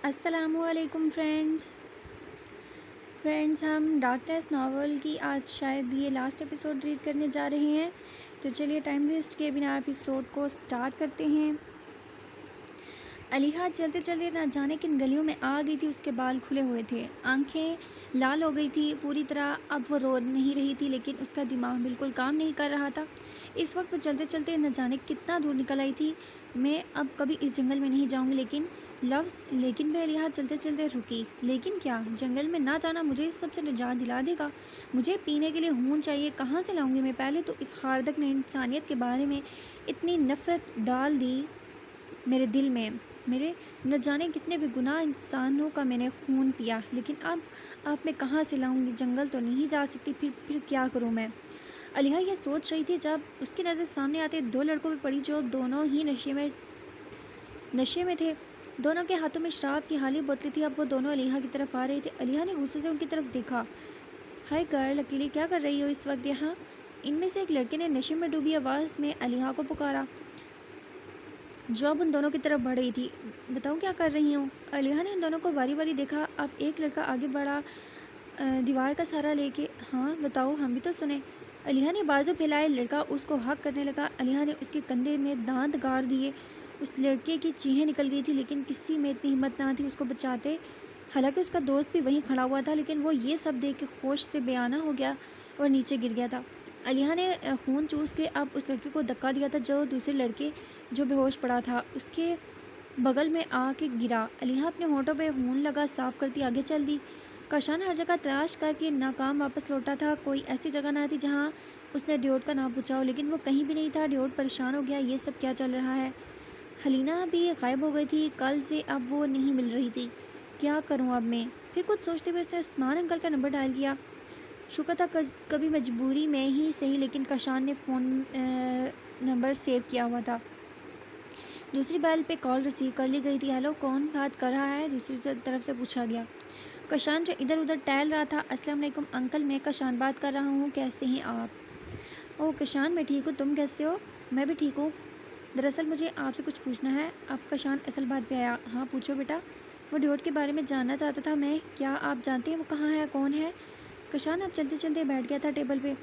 السلام علیکم فرینڈس ہم ڈارکنیس ناول کی آج شاید یہ لاسٹ ایپیسوڈ ریڈ کرنے جا رہے ہیں، تو چلیے ٹائم ویسٹ کیے بنا ایپیسوڈ کو سٹارٹ کرتے ہیں۔ علیحا چلتے چلتے نہ جانے کن گلیوں میں آ گئی تھی۔ اس کے بال کھلے ہوئے تھے، آنکھیں لال ہو گئی تھی پوری طرح۔ اب وہ رو نہیں رہی تھی لیکن اس کا دماغ بالکل کام نہیں کر رہا تھا۔ اس وقت وہ چلتے چلتے نہ جانے کتنا دور نکل آئی تھی۔ میں اب کبھی اس جنگل میں نہیں جاؤں گی، لیکن وہ علیحا چلتے چلتے رکی۔ لیکن کیا جنگل میں نہ جانا مجھے اس سب سے نجات دلا دے گا؟ مجھے پینے کے لیے خون چاہیے، کہاں سے لاؤں گی میں؟ پہلے تو اس خاردک نے انسانیت کے بارے میں اتنی نفرت ڈال دی میرے دل میں۔ میرے نہ جانے کتنے بھی گناہ انسانوں کا میں نے خون پیا، لیکن اب میں کہاں سے لاؤں گی؟ جنگل تو نہیں جا سکتی، پھر کیا کروں میں؟ علیحا یہ سوچ رہی تھی جب اس کی نظر سامنے آتے دو لڑکوں پہ پڑی جو دونوں ہی نشے میں تھے۔ دونوں کے ہاتھوں میں شراب کی خالی بوتلیں تھیں۔ اب وہ دونوں علیحا کی طرف آ رہے تھے۔ علیحا نے غصے سے ان کی طرف دیکھا۔ ہائے گرل، اکیلے کیا کر رہی ہو اس وقت یہاں؟ ان میں سے ایک لڑکے نے نشے میں ڈوبی آواز میں علیحا کو پکارا، جو اب ان دونوں کی طرف بڑھ رہی تھی۔ بتاؤ کیا کر رہی ہوں؟ علیحا نے ان دونوں کو باری باری دیکھا۔ اب ایک لڑکا آگے بڑھا دیوار کا سہارا لے کے۔ ہاں بتاؤ، ہم بھی تو سنیں۔ علیحا نے بازو پھیلائے، لڑکا اس کو حق کرنے لگا۔ علیحا نے اس کے کندھے میں دانت گاڑ دیے۔ اس لڑکے کی چیخیں نکل گئی تھی لیکن کسی میں اتنی ہمت نہ تھی اس کو بچاتے۔ حالانکہ اس کا دوست بھی وہیں کھڑا ہوا تھا، لیکن وہ یہ سب دیکھ کے ہوش سے بے آنا ہو گیا اور نیچے گر گیا تھا۔ علیحا نے خون چوس کے اب اس لڑکے کو دھکا دیا تھا جو دوسرے لڑکے جو بے ہوش پڑا تھا اس کے بغل میں آ کے گرا۔ علیحا اپنے ہونٹوں پہ خون لگا صاف کرتی آگے چل دی۔ کاشان ہر جگہ تلاش کر کے ناکام واپس لوٹا تھا۔ کوئی ایسی جگہ نہ تھی جہاں اس نے ڈیوڈ کا نام پوچھا ہو، لیکن وہ کہیں بھی نہیں تھا۔ ڈیوڈ پریشان ہو گیا، یہ سب کیا چل رہا ہے؟ حلینا بھی غائب ہو گئی تھی کل سے، اب وہ نہیں مل رہی تھی۔ کیا کروں اب میں؟ پھر کچھ سوچتے ہوئے اس نے عثمان انکل کا نمبر ڈائل کیا۔ شکر تھا کبھی مجبوری میں ہی صحیح، لیکن کاشان نے فون نمبر سیو کیا ہوا تھا۔ دوسری بیل پہ کال ریسیو کر لی گئی تھی۔ ہیلو، کون بات کر رہا ہے؟ دوسری طرف سے پوچھا گیا۔ کاشان جو ادھر ادھر ٹہل رہا تھا۔ السلام علیکم انکل، میں کاشان بات کر رہا ہوں، کیسے ہیں آپ؟ اوہ کاشان، میں ٹھیک ہوں، تم کیسے ہو؟ میں بھی ٹھیک ہوں۔ دراصل مجھے آپ سے کچھ پوچھنا ہے۔ اب کاشان اصل بات پہ آیا۔ ہاں پوچھو بیٹا۔ وہ ڈیوڈ کے بارے میں جاننا چاہتا تھا میں۔ کیا آپ جانتے ہیں وہ کہاں ہے، کون ہے؟ کاشان اب چلتے چلتے بیٹھ گیا تھا ٹیبل پہ۔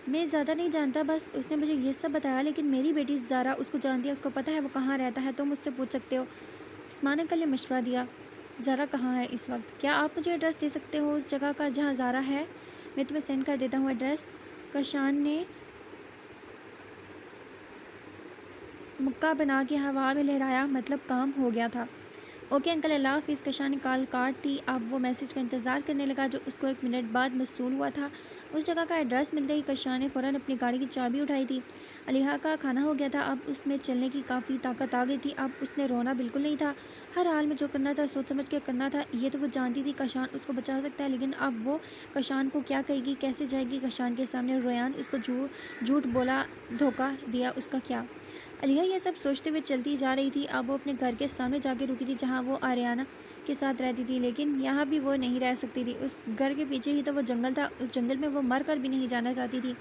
میں زیادہ نہیں جانتا، بس اس نے مجھے یہ سب بتایا، لیکن میری بیٹی زارا اس کو جانتی ہے، اس کو پتہ ہے وہ کہاں رہتا ہے، تم مجھ سے پوچھ سکتے ہو۔ عثمان انکل نے مشورہ دیا۔ زارا کہاں ہے اس وقت؟ کیا آپ مجھے ایڈریس دے سکتے ہو اس جگہ کا جہاں زارا ہے؟ میں تمہیں سینڈ کر دیتا ہوں ایڈریس۔ کاشان نے مکہ بنا کے ہوا میں لہرایا، مطلب کام ہو گیا تھا۔ اوکے انکل، اللہ حافظ۔ کاشان نے کال کاٹ دی۔ اب وہ میسج کا انتظار کرنے لگا جو اس کو 1 منٹ بعد موصول ہوا تھا۔ اس جگہ کا ایڈریس ملتے ہی کاشان نے فوراً اپنی گاڑی کی چابی اٹھائی تھی۔ علیحا کا کھانا ہو گیا تھا، اب اس میں چلنے کی کافی طاقت آ گئی تھی۔ اب اس نے رونا بالکل نہیں تھا۔ ہر حال میں جو کرنا تھا سوچ سمجھ کے کرنا تھا۔ یہ تو وہ جانتی تھی کاشان اس کو بچا سکتا ہے، لیکن اب وہ کاشان کو کیا کہے گی، کیسے جائے گی کاشان کے سامنے؟ ریان اس کو جھوٹ بولا، دھوکہ دیا، اس کا کیا؟ علیحا یہ سب سوچتے ہوئے چلتی جا رہی تھی۔ اب وہ اپنے گھر کے سامنے جا کے رکی تھی جہاں وہ آریانہ کے ساتھ رہتی تھی، لیکن یہاں بھی وہ نہیں رہ سکتی تھی۔ اس گھر کے پیچھے ہی تو وہ جنگل تھا، اس جنگل میں وہ مر کر بھی نہیں جانا چاہتی تھی۔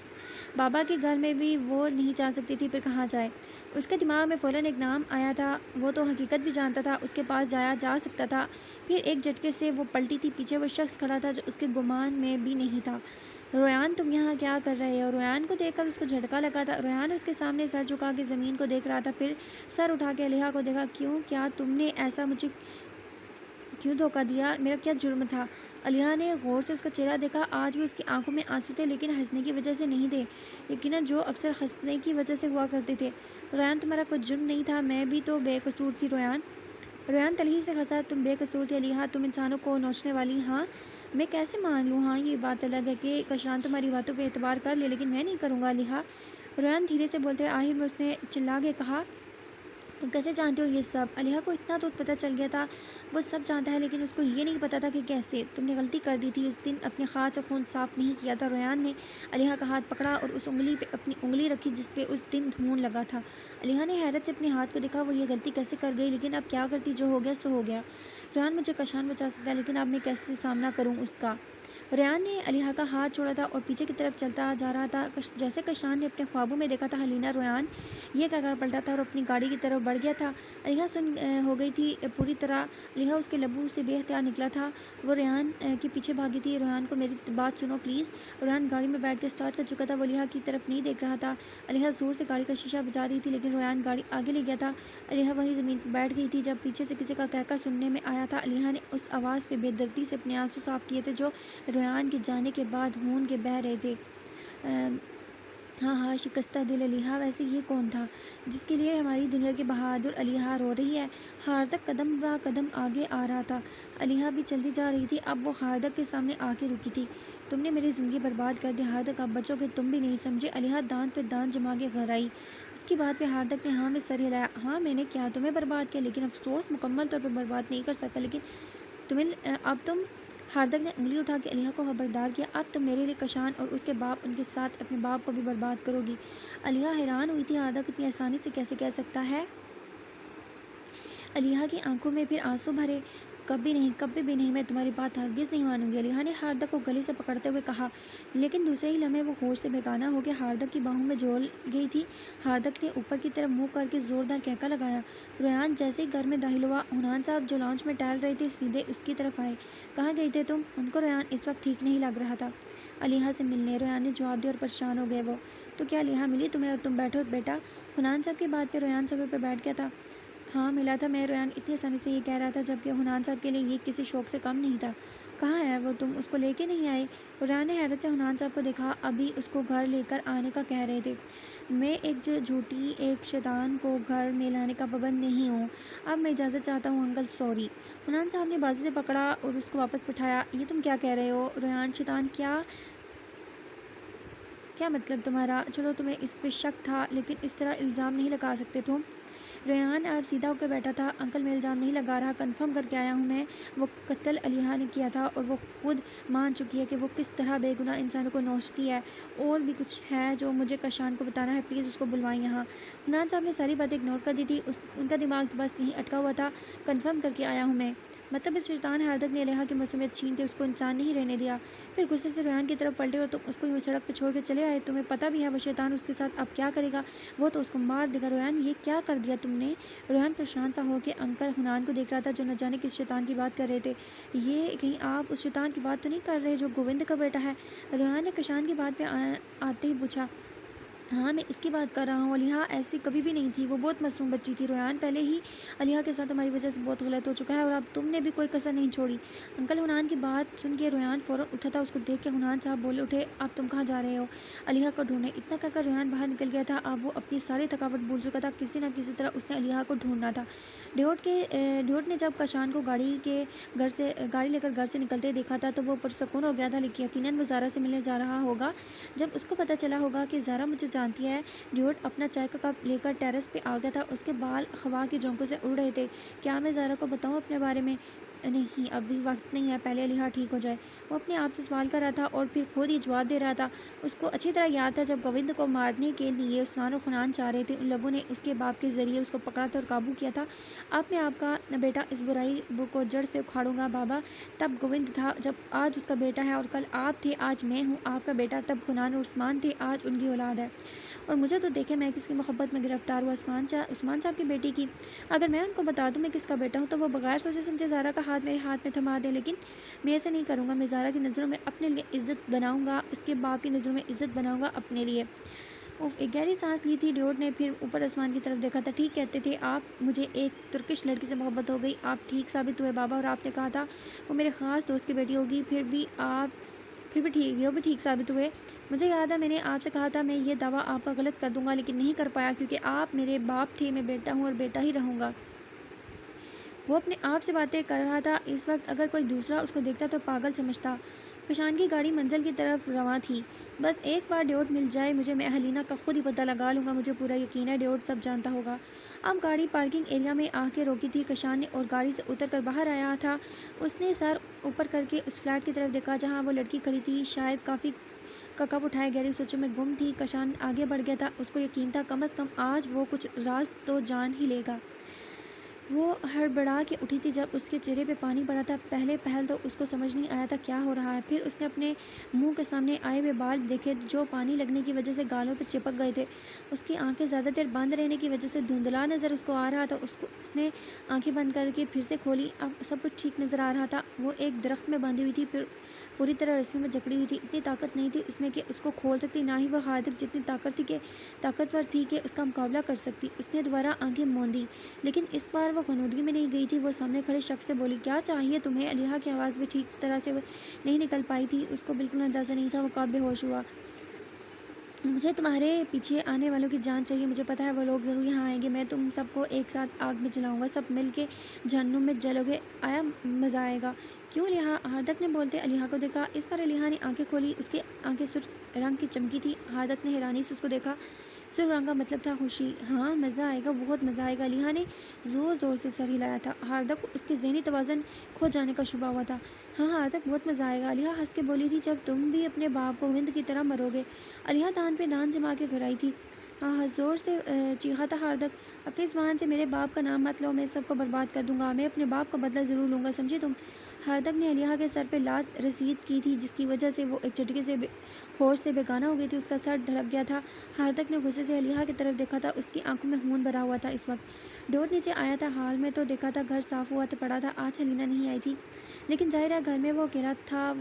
بابا کے گھر میں بھی وہ نہیں جا سکتی تھی، پھر کہاں جائے؟ اس کے دماغ میں فوراً ایک نام آیا تھا، وہ تو حقیقت بھی جانتا تھا، اس کے پاس جایا جا سکتا تھا۔ پھر ایک جھٹکے سے وہ پلٹی تھی، پیچھے وہ شخص کھڑا تھا جو اس کے گمان میں بھی نہیں تھا۔ ریان، تم یہاں کیا کر رہے ہو؟ ریان کو دیکھ کر اس کو جھٹکا لگا تھا۔ ریان اس کے سامنے سر جھکا کے زمین کو دیکھ رہا تھا، پھر سر اٹھا کے علیحا کو دیکھا۔ کیوں؟ کیا تم نے ایسا مجھے کیوں دھوکہ دیا؟ میرا کیا جرم تھا؟ علیحا نے غور سے اس کا چہرہ دیکھا۔ آج بھی اس کی آنکھوں میں آنسو تھے، لیکن ہنسنے کی وجہ سے نہیں تھے، یقیناً جو اکثر ہنسنے کی وجہ سے ہوا کرتے تھے۔ ریان، تمہارا کوئی جرم نہیں تھا، میں بھی تو بے قصور تھی۔ ریان تلخی سے ہنسا۔ تم بے قصور تھی علیحا، تم انسانوں کو نوچنے والی۔ ہاں میں کیسے مان لوں؟ ہاں یہ بات الگ ہے کہ کاشان تمہاری باتوں پہ اعتبار کر لے، لیکن میں نہیں کروں گا علیحا۔ ریان دھیرے سے بولتے آخر میں اس نے چلا کے کہا، تم کیسے جانتے ہو یہ سب؟ علیحا کو اتنا تو پتہ چل گیا تھا، وہ سب جانتا ہے، لیکن اس کو یہ نہیں پتا تھا کہ کیسے۔ تم نے غلطی کر دی تھی، اس دن اپنے ہاتھ سے خون صاف نہیں کیا تھا۔ ریان نے علیحا کا ہاتھ پکڑا اور اس انگلی پہ اپنی انگلی رکھی جس پہ اس دن خون لگا تھا۔ علیحا نے حیرت سے اپنے ہاتھ کو دیکھا، وہ یہ غلطی کیسے کر گئی؟ لیکن اب کیا کرتی، جو ہو گیا سو ہو گیا۔ ریان، مجھے کاشان بچا سکتا ہے، لیکن اب میں کیسے سامنا کروں اس کا؟ ریان نے علیحہ کا ہاتھ چھوڑا تھا اور پیچھے کی طرف چلتا جا رہا تھا جیسے کشان نے اپنے خوابوں میں دیکھا تھا۔ حلینا ریان یہ کہہ کر پلٹا تھا اور اپنی گاڑی کی طرف بڑھ گیا تھا۔ علیحہ سن ہو گئی تھی پوری طرح۔ علیحہ اس کے لبوں سے بے اختیار نکلا تھا۔ وہ ریان کے پیچھے بھاگی تھی۔ ریان کو میری بات سنو پلیز۔ ریان گاڑی میں بیٹھ کے اسٹارٹ کر چکا تھا۔ وہ علیحہ کی طرف نہیں دیکھ رہا تھا۔ علیحہ زور سے گاڑی کا شیشہ بجا رہی تھی لیکن ریان گاڑی آگے لے گیا تھا۔ علیحہ وہیں زمین پر بیٹھ گئی تھی جب پیچھے سے کسی کا کہکا سننے میں آیا تھا۔ علیحہ نے اس آواز پہ بے دردی سے اپنے آنسو صاف کیے تھے جو ریان کے جانے کے بعد ہون کے بہہ رہے تھے۔ ہاں ہاں شکستہ دل علیحہ، ویسے یہ کون تھا جس کے لیے ہماری دنیا کی بہادر علیحہ رو رہی ہے؟ ہاردک قدم با قدم آگے آ رہا تھا۔ علیحہ بھی چلتی جا رہی تھی۔ اب وہ ہاردک کے سامنے آ کے رکی تھی۔ تم نے میری زندگی برباد کر دی ہاردک، اب بچو گے تم بھی نہیں سمجھے؟ علیحہ دانت پہ دانت جما کے گھرائی۔ اس کی بات پہ ہاردک نے ہاں میں سر ہلایا۔ ہاں میں نے کیا تمہیں برباد کیا، لیکن افسوس مکمل طور پہ برباد نہیں کر سکا، لیکن اب تم ہاردک نے انگلی اٹھا کے علیحہ کو خبردار کیا، اب تم میرے لیے کشان اور اس کے باپ ان کے ساتھ اپنے باپ کو بھی برباد کرو گی۔ علیحہ حیران ہوئی تھی، ہاردک اتنی آسانی سے کیسے کہہ سکتا ہے؟ علیحہ کی آنکھوں میں پھر آنسو بھرے۔ کبھی بھی نہیں، میں تمہاری بات ہرگز نہیں مانوں گی، علیحہ نے ہاردک کو گلے سے پکڑتے ہوئے کہا، لیکن دوسرے ہی لمحے وہ ہوش سے بےگانہ ہو کے ہاردک کی باہوں میں جھول گئی تھی۔ ہاردک نے اوپر کی طرف منہ کر کے زوردار کہکا لگایا۔ ریان جیسے ہی گھر میں داخل ہوا، حنان صاحب جو لانچ میں ٹہل رہے تھے سیدھے اس کی طرف آئے۔ کہاں گئی تھے تم؟ ان کو ریان اس وقت ٹھیک نہیں لگ رہا تھا۔ علیحہ سے ملنے، ریان نے جواب دیا اور پریشان ہو گئے وہ۔ تو کیا علیحہ ملی تمہیں اور تم بیٹھو بیٹا؟ حنان صاحب کی بات پہ ریان صفحے پہ بیٹھ گیا تھا۔ ہاں ملا تھا میں، ریان اتنی آسانی سے یہ کہہ رہا تھا جبکہ حنان صاحب کے لیے یہ کسی شوق سے کم نہیں تھا۔ کہاں ہے وہ؟ تم اس کو لے کے نہیں آئے؟ ریان نے حیرت سے حنان صاحب کو دیکھا، ابھی اس کو گھر لے کر آنے کا کہہ رہے تھے۔ میں ایک جھوٹی ایک شیطان کو گھر میں لانے کا پابند نہیں ہوں، اب میں اجازت چاہتا ہوں انکل، سوری۔ حنان صاحب نے بازو سے پکڑا اور اس کو واپس بٹھایا۔ یہ تم کیا کہہ رہے ہو ریان؟ شیطان کیا مطلب تمہارا؟ چلو تمہیں اس پہ شک تھا لیکن اس طرح الزام نہیں لگا سکتے تم۔ ریان اب سیدھا ہو کے بیٹھا تھا۔ انکل میں الزام نہیں لگا رہا، کنفرم کر کے آیا ہوں میں، وہ قتل علیحہ نے کیا تھا اور وہ خود مان چکی ہے کہ وہ کس طرح بے گناہ انسانوں کو نوچتی ہے۔ اور بھی کچھ ہے جو مجھے کشان کو بتانا ہے، پلیز اس کو بلوائیں یہاں۔ حنان صاحب نے ساری باتیں اگنور کر دی تھی، ان کا دماغ بس یہیں اٹکا ہوا تھا۔ کنفرم کر کے آیا ہوں میں، مطلب اس شیطان ہاردک نے علیحہ کی معصومیت چھین کے اس کو انسان نہیں رہنے دیا۔ پھر غصے سے ریان کی طرف پلٹے اور تم اس کو یوں سڑک پہ چھوڑ کے چلے آئے۔ تمہیں پتہ بھی ہے وہ شیطان اس کے ساتھ اب کیا کرے گا، وہ تو اس کو مار دے گا۔ ریان یہ کیا کر دیا تم نے؟ ریان پریشان سا ہو کے انکل حنان کو دیکھ رہا تھا جو نہ جانے کس شیطان کی بات کر رہے تھے۔ یہ کہیں آپ اس شیطان کی بات تو نہیں کر رہے جو گووند کا بیٹا ہے؟ ریان نے کشان کی بات پہ آتے ہی پوچھا۔ ہاں میں اس کی بات کر رہا ہوں، علیحہ ایسی کبھی بھی نہیں تھی، وہ بہت معصوم بچی تھی۔ ریان پہلے ہی علیحہ کے ساتھ ہماری وجہ سے بہت غلط ہو چکا ہے اور اب تم نے بھی کوئی کسر نہیں چھوڑی۔ انکل حنان کی بات سن کے ریان فوراً اٹھا تھا، اس کو دیکھ کے حنان صاحب بولے اٹھے، اب تم کہاں جا رہے ہو؟ علیحہ کو ڈھونڈنے، اتنا کہہ کر ریان باہر نکل گیا تھا۔ اب وہ اپنی ساری تھکاوٹ بھول چکا تھا، کسی نہ کسی طرح اس نے علیحہ کو ڈھونڈنا تھا۔ ڈیوڈ نے جب کشان کو گاڑی لے کر گھر سے نکلتے دیکھا تھا تو وہ پرسکون ہو گیا تھا، لیکن یقیناً وہ زارا سے ملنے جا رہا ہوگا۔ جب اس کو پتہ چلا ہوگا کہ زارا مجھے جانتی ہے، ڈیوڈ اپنا چائے کا کپ لے کر ٹیرس پہ آ گیا تھا۔ اس کے بال ہوا کے جھونکوں سے اڑ رہے تھے۔ کیا میں زارا کو بتاؤں اپنے بارے میں؟ نہیں ابھی وقت نہیں ہے، پہلے علیحہ ٹھیک ہو جائے۔ وہ اپنے آپ سے سوال کر رہا تھا اور پھر خود ہی جواب دے رہا تھا۔ اس کو اچھی طرح یاد تھا جب گووند کو مارنے کے لیے عثمان اور حنان چاہ رہے تھے، ان لوگوں نے اس کے باپ کے ذریعے اس کو پکڑا تھا اور قابو کیا تھا۔ اب میں آپ کا بیٹا اس برائی کو جڑ سے اکھاڑوں گا بابا۔ تب گووند تھا، جب آج اس کا بیٹا ہے، اور کل آپ تھے، آج میں ہوں آپ کا بیٹا۔ تب حنان اور عثمان تھے، آج ان کی اولاد ہے۔ اور مجھے تو دیکھے میں کس کی محبت میں گرفتار ہوا، عثمان صاحب کی بیٹی کی۔ اگر میں ان کو بتا دوں میں کس کا بیٹا ہوں تو وہ بغیر سوچے سمجھے زارا کا ہاتھ میرے ہاتھ میں تھما دیں، لیکن میں ایسے نہیں کروں گا۔ میں زارا کی نظروں میں اپنے لیے عزت بناؤں گا، اس کے باپ کی نظروں میں عزت بناؤں گا اپنے لیے۔ ایک گہری سانس لی تھی ڈیوڈ نے، پھر اوپر آسمان کی طرف دیکھا تھا۔ ٹھیک کہتے تھے آپ، مجھے ایک ترکش لڑکی سے محبت ہو گئی، آپ ٹھیک ثابت ہوئے بابا، اور آپ نے کہا تھا وہ میرے خاص دوست کی بیٹی ہوگی، وہ بھی ٹھیک ثابت ہوئے۔ مجھے یاد ہے میں نے آپ سے کہا تھا میں یہ دعویٰ آپ کا غلط کر دوں گا، لیکن نہیں کر پایا کیونکہ آپ میرے باپ تھے، میں بیٹا ہوں اور بیٹا ہی رہوں گا۔ وہ اپنے آپ سے باتیں کر رہا تھا، اس وقت اگر کوئی دوسرا اس کو دیکھتا تو پاگل سمجھتا۔ کشان کی گاڑی منزل کی طرف رواں تھی۔ بس ایک بار ڈیوڈ مل جائے مجھے، میں حلینا کا خود ہی پتہ لگا لوں گا، مجھے پورا یقین ہے ڈیوڈ سب جانتا ہوگا۔ اب گاڑی پارکنگ ایریا میں آ کے روکی تھی کشان نے، اور گاڑی سے اتر کر باہر آیا تھا۔ اس نے سر اوپر کر کے اس فلیٹ کی طرف دیکھا جہاں وہ لڑکی کھڑی تھی، شاید کافی کا کپ اٹھائے گہری سوچوں میں گم تھی۔ کشان آگے بڑھ گیا تھا، اس کو یقین تھا کم از کم آج وہ کچھ راز تو جان ہی لے گا۔ وہ ہڑبڑا کے اٹھی تھی جب اس کے چہرے پہ پانی پڑا تھا۔ پہلے پہل تو اس کو سمجھ نہیں آیا تھا کیا ہو رہا ہے، پھر اس نے اپنے منہ کے سامنے آئے ہوئے بال دیکھے جو پانی لگنے کی وجہ سے گالوں پہ چپک گئے تھے۔ اس کی آنکھیں زیادہ دیر بند رہنے کی وجہ سے دھندلا نظر اس کو آ رہا تھا۔ اس نے آنکھیں بند کر کے پھر سے کھولی، اب سب کچھ ٹھیک نظر آ رہا تھا۔ وہ ایک درخت میں بندھی ہوئی تھی، پھر پوری طرح رسیوں میں جکڑی ہوئی تھی۔ اتنی طاقت نہیں تھی اس میں کہ اس کو کھول سکتی، نہ ہی وہ ہاردک جتنی طاقتور تھی کہ اس کا مقابلہ کر سکتی۔ اس نے دوبارہ آنکھیں موندی، لیکن اس بار وہ غنودگی میں نہیں گئی تھی۔ وہ سامنے کھڑے شخص سے بولی، کیا چاہیے تمہیں؟ علیحہ کی آواز بھی ٹھیک طرح سے نہیں نکل پائی تھی۔ اس کو بالکل اندازہ نہیں تھا، وہ کب بے ہوش ہوا۔ مجھے تمہارے پیچھے آنے والوں کی جان چاہیے، مجھے پتا ہے وہ لوگ ضرور یہاں آئیں گے، میں تم سب کو ایک ساتھ آگ میں جلاؤں گا، سب مل کے جہنم میں جلو گے، آیا مزہ آئے گا؟ کیوں علیحہ؟ ہاردک نے بولتے علیحہ کو دیکھا۔ اس پر علیحہ نے آنکھیں کھولی، اس کی آنکھیں سرخ رنگ کی چمکی تھی۔ ہاردک نے حیرانی سے اس کو دیکھا۔ سرخ رنگ کا مطلب تھا خوشی۔ ہاں مزہ آئے گا، بہت مزہ آئے گا۔ علیحہ نے زور زور سے سر ہلایا تھا۔ ہاردک کو اس کے ذہنی توازن کھو جانے کا شبہ ہوا تھا۔ ہاں ہاردک، بہت مزہ آئے گا، علیحہ ہنس کے بولی تھی، جب تم بھی اپنے باپ کو گوند کی طرح مرو گے۔ علیحہ دان پہ دان جما کے گھر آئی تھی۔ ہاں زور سے چیخا تھا ہاردک، اپنی زبان سے میرے باپ کا نام مت لو، میں سب کو برباد کر دوں گا، میں اپنے باپ کا بدلہ ضرور لوں گا، سمجھے تم؟ ہاردک نے علیحہ کے سر پہ لات رسید کی تھی، جس کی وجہ سے وہ ایک جھٹکے سے ہوش سے بیگانہ ہو گئی تھی۔ اس کا سر ڈھلک گیا تھا۔ ہاردک نے غصے سے علیحہ کی طرف دیکھا تھا، اس کی آنکھوں میں خون بھرا ہوا تھا۔ اس وقت ڈیوڈ نیچے آیا تھا۔ حال میں تو دیکھا تھا گھر صاف ہوا تو پڑا تھا، آج ہیلینا نہیں آئی تھی، لیکن ظاہر ہے گھر میں وہ اکیلا تھا۔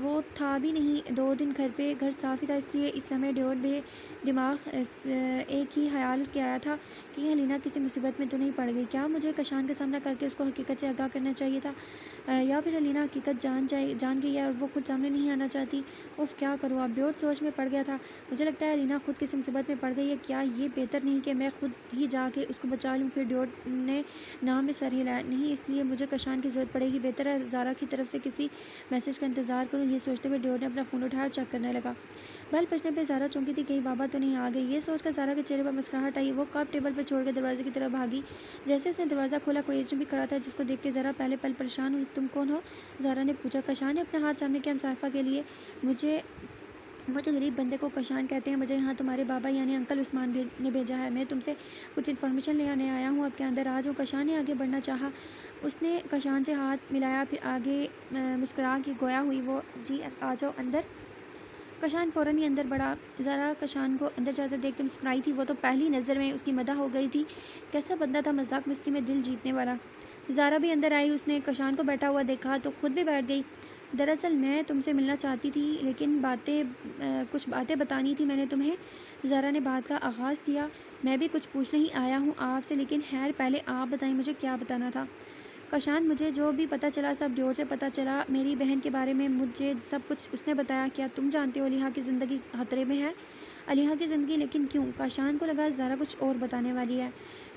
وہ تھا بھی نہیں، 2 دن گھر صاف ہی تھا، اس لیے اس لمحے ڈیوڈ بے دماغ ایک ہی خیال اس کے آیا تھا کہ ہیلینا کسی مصیبت میں تو نہیں پڑ گئی؟ کیا مجھے کشان کا سامنا کر کے اس کو حقیقت سے آگاہ کرنا چاہیے تھا، یا پھر ہیلینا حقیقت جان گئی ہے اور وہ خود سامنے نہیں آنا چاہتی؟ اوف، کیا کروں اب؟ ڈیوڈ سوچ میں پڑ گیا تھا۔ مجھے لگتا ہے ہیلینا خود کسی مصیبت میں پڑ گئی ہے، کیا یہ بہتر نہیں کہ میں خود ہی جا کے اس کو بچا لوں؟ پھر ڈیوڈ نے نام میں سر ہلایا۔ نہیں، اس لیے مجھے کشان کی ضرورت پڑے گی، بہتر ہے زارا کی طرف سے کسی میسج کا انتظار کروں۔ یہ سوچتے ہوئے ڈیوڈ نے اپنا فون اٹھایا اور چیک کرنے لگا۔ بیل بجنے پہ زارا چونکی تھی، کہیں بابا تو نہیں آ گئی؟ یہ سوچ کر زارا کے چہرے پر مسکراہٹ آئی۔ وہ کپ ٹیبل پر چھوڑ کے دروازے کی طرف بھاگی۔ جیسے اس نے دروازہ کھولا، کوئی اجنبی کھڑا تھا جس کو دیکھ کے ذرا پہلے پل پریشان ہوئی۔ تم کون ہو؟ زارا نے پوچھا۔ کشان نے اپنا ہاتھ سامنے کیا مصافحہ کے لیے۔ مجھے غریب بندے کو کشان کہتے ہیں، مجھے یہاں تمہارے بابا یعنی انکل عثمان نے بھیجا ہے، میں تم سے کچھ انفارمیشن لینے آیا ہوں، اب کے اندر آ جاؤ۔ کشان نے آگے بڑھنا چاہا، اس نے کشان سے ہاتھ ملایا، پھر آگے مسکرا کے گویا ہوئی وہ، جی آ جاؤ اندر۔ کشان فوراً ہی اندر بڑھا۔ زارا کشان کو اندر جاتے دیکھ کے مسکرائی تھی، وہ تو پہلی نظر میں اس کی مدح ہو گئی تھی۔ کیسا بندہ تھا، مذاق مستی میں دل جیتنے والا۔ زارا بھی اندر آئی، اس نے کشان کو بیٹھا ہوا دیکھا تو خود بھی بیٹھ گئی۔ دراصل میں تم سے ملنا چاہتی تھی، لیکن کچھ باتیں بتانی تھی میں نے تمہیں۔ زارا نے بات کا آغاز کیا۔ میں بھی کچھ پوچھنے ہی آیا ہوں آپ سے، لیکن خیر پہلے آپ بتائیں مجھے کیا بتانا تھا؟ کشان، مجھے جو بھی پتہ چلا سب ڈیوڈ سے پتہ چلا، میری بہن کے بارے میں مجھے سب کچھ اس نے بتایا۔ کیا تم جانتے ہو علیحہ کی زندگی خطرے میں ہے؟ علیحہ کی زندگی؟ لیکن کیوں؟ کشان کو لگا زارا کچھ اور بتانے والی ہے۔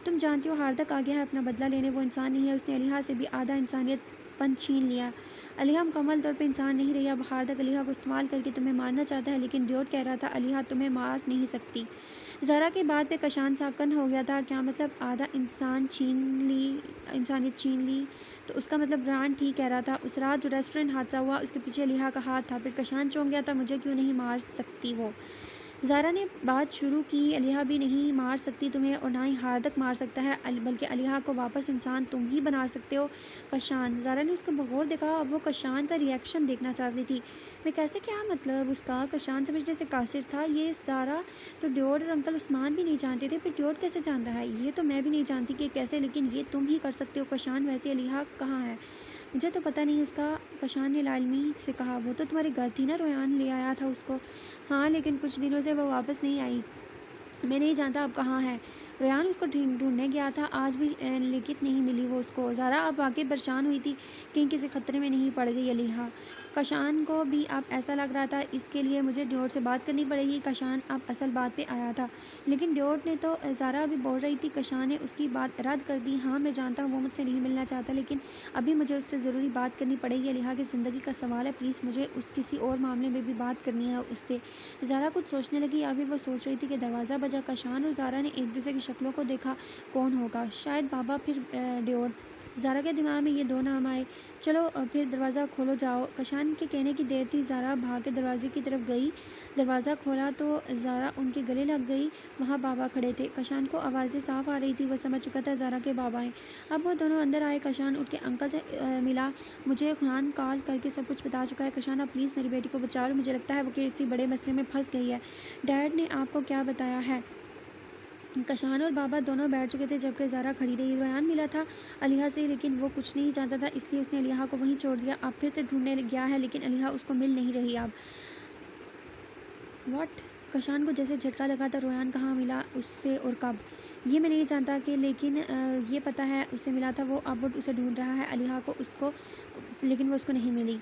تم جانتی ہو ہاردک آ گیا ہے اپنا بدلہ لینے، وہ انسان نہیں ہے، اس نے علیحہ سے بھی آدھا انسانیت پن چھین لیا۔ علیحہ مکمل طور پہ انسان نہیں رہی، اب ہاردک علیحہ کو استعمال کر کے تمہیں مارنا چاہتا ہے، لیکن ڈیوڈ کہہ رہا تھا علیحہ تمہیں مار نہیں سکتی۔ زارا کی بات پہ کشان ساکن ہو گیا تھا۔ کیا مطلب آدھا انسانیت چھین لی؟ تو اس کا مطلب بران ٹھیک کہہ رہا تھا۔ اس رات جو ریسٹورنٹ حادثہ ہوا اس کے پیچھے علیحہ کا ہاتھ تھا۔ پھر کشان چونک گیا تھا، مجھے کیوں نہیں مار سکتی وہ؟ زارا نے بات شروع کی، علیحہ بھی نہیں مار سکتی تمہیں، اور نہ ہی ہاردک مار سکتا ہے، بلکہ علیحہ کو واپس انسان تم ہی بنا سکتے ہو۔ کشان، زارا نے اس کو بغور دیکھا، اب وہ کشان کا ری ایکشن دیکھنا چاہتی تھی۔ میں کیسے؟ کیا مطلب اس کا؟ کشان سمجھنے سے قاصر تھا۔ یہ زارا تو ڈیوڈ اور انکل عثمان بھی نہیں جانتے تھے، پھر ڈیوڈ کیسے جان رہا ہے؟ یہ تو میں بھی نہیں جانتی کہ کیسے، لیکن یہ تم ہی کر سکتے ہو کشان۔ ویسے علیحہ کہاں ہے؟ مجھے تو پتہ نہیں اس کا، کشان نے لاعلمی سے کہا۔ وہ تو تمہارے گھر تھی نا، ریان لے آیا تھا اس کو۔ ہاں، لیکن کچھ دنوں سے وہ واپس نہیں آئی، میں نہیں جانتا اب کہاں ہے۔ ریان اس کو ڈھونڈنے گیا تھا آج بھی، لیکن نہیں ملی وہ اس کو۔ زارا اب واقعی پریشان ہوئی تھی، کہیں کسی خطرے میں نہیں پڑ گئی علیحہ۔ کشان کو بھی اب ایسا لگ رہا تھا اس کے لیے مجھے ڈیوڈ سے بات کرنی پڑے گی۔ کشان اب اصل بات پہ آیا تھا، لیکن ڈیوڈ نے تو، زارا ابھی بول رہی تھی۔ کشان نے اس کی بات رد کر دی۔ ہاں میں جانتا ہوں وہ مجھ سے نہیں ملنا چاہتا، لیکن ابھی مجھے اس سے ضروری بات کرنی پڑے گی، علیحہ کی زندگی کا سوال ہے، پلیز مجھے کسی اور معاملے میں بھی بات کرنی ہے اس سے۔ زارا کچھ سوچنے لگی، ابھی وہ سوچ رہی تھی کہ دروازہ بجا۔ کشان اور زارا نے ایک دوسرے کی شکلوں کو دیکھا، کون ہوگا؟ شاید بابا، پھر ڈیوڈ۔ زارا کے دماغ میں یہ دو نام آئے۔ چلو پھر دروازہ کھولو جاؤ۔ کشان کے کہنے کی دیر تھی، زارا بھاگ کے دروازے کی طرف گئی۔ دروازہ کھولا تو زارا ان کے گلے لگ گئی۔ وہاں بابا کھڑے تھے۔ کشان کو آوازیں صاف آ رہی تھی، وہ سمجھ چکا تھا زارا کے بابا ہیں۔ اب وہ دونوں اندر آئے۔ کشان اٹھ کے انکل سے ملا۔ مجھے خنان کال کر کے سب کچھ بتا چکا ہے۔ کشان آپ پلیز میری بیٹی کو بچا لو، مجھے لگتا ہے وہ کسی بڑے مسئلے میں پھنس گئی ہے۔ ڈیڈ نے آپ کو کیا بتایا ہے؟ کشان اور بابا دونوں بیٹھ چکے تھے جبکہ زارا کھڑی رہی۔ ریان ملا تھا علیحہ سے، لیکن وہ کچھ نہیں جانتا تھا، اس لیے اس نے علیحہ کو وہیں چھوڑ دیا۔ اب پھر سے ڈھونڈنے گیا ہے لیکن علیحہ اس کو مل نہیں رہی۔ اب واٹ؟ کشان کو جیسے جھٹکا لگا تھا۔ ریان کہاں ملا اس سے اور کب؟ یہ میں نہیں جانتا کہ لیکن یہ پتہ ہے اس سے ملا تھا وہ، اب وہ اسے ڈھونڈ رہا ہے علیحہ کو لیکن وہ اس کو نہیں ملی۔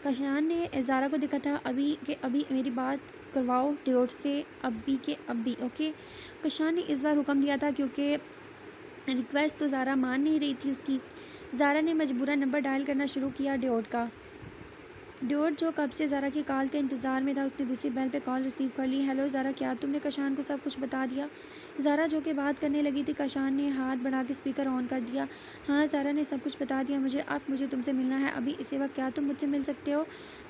کشان نے زارا کو دیکھا تھا ابھی کہ ابھی میری بات کرواؤ ڈیوڈ سے، ابھی کے ابھی، اوکے؟ کشان نے اس بار حکم دیا تھا کیونکہ ریکویسٹ تو زارا مان نہیں رہی تھی اس کی۔ زارا نے مجبوراً نمبر ڈائل کرنا شروع کیا ڈیوڈ کا۔ ڈیوڈ جو کب سے زارا کی کال کے انتظار میں تھا، اس نے دوسری بیل پہ کال ریسیو کر لی۔ ہیلو زارا، کیا تم نے کشان کو سب کچھ بتا دیا؟ زارا جو کہ بات کرنے لگی تھی، کشان نے ہاتھ بڑھا کے اسپیکر آن کر دیا۔ ہاں زارا نے سب کچھ بتا دیا مجھے، اب مجھے تم سے ملنا ہے ابھی اسی وقت، کیا تم مجھ سے مل سکتے ہو؟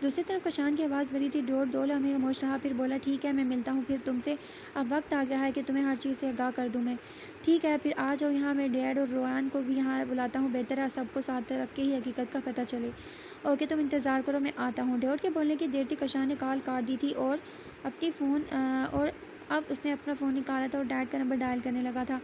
دوسری طرف کشان کی آواز بھری تھی۔ ڈیوڈ 2 لمحے خاموش رہا، پھر بولا ٹھیک ہے میں ملتا ہوں پھر تم سے، اب وقت آ گیا ہے کہ تمہیں ہر چیز سے آگاہ کر دوں میں۔ ٹھیک ہے پھر آ جاؤ یہاں، میں ڈیڈ اور ریان کو بھی یہاں بلاتا ہوں، بہتر ہے سب کو ساتھ رکھ کے ہی حقیقت کا پتہ چلے۔ اوکے تم انتظار کرو، میں آتا ہوں۔ ڈیوڈ کے بولنے کی دیر تھی کشان نے کال کاٹ دی تھی اور اب اس نے اپنا فون نکالا تھا اور ڈیڈ کا نمبر ڈائل کرنے لگا تھا۔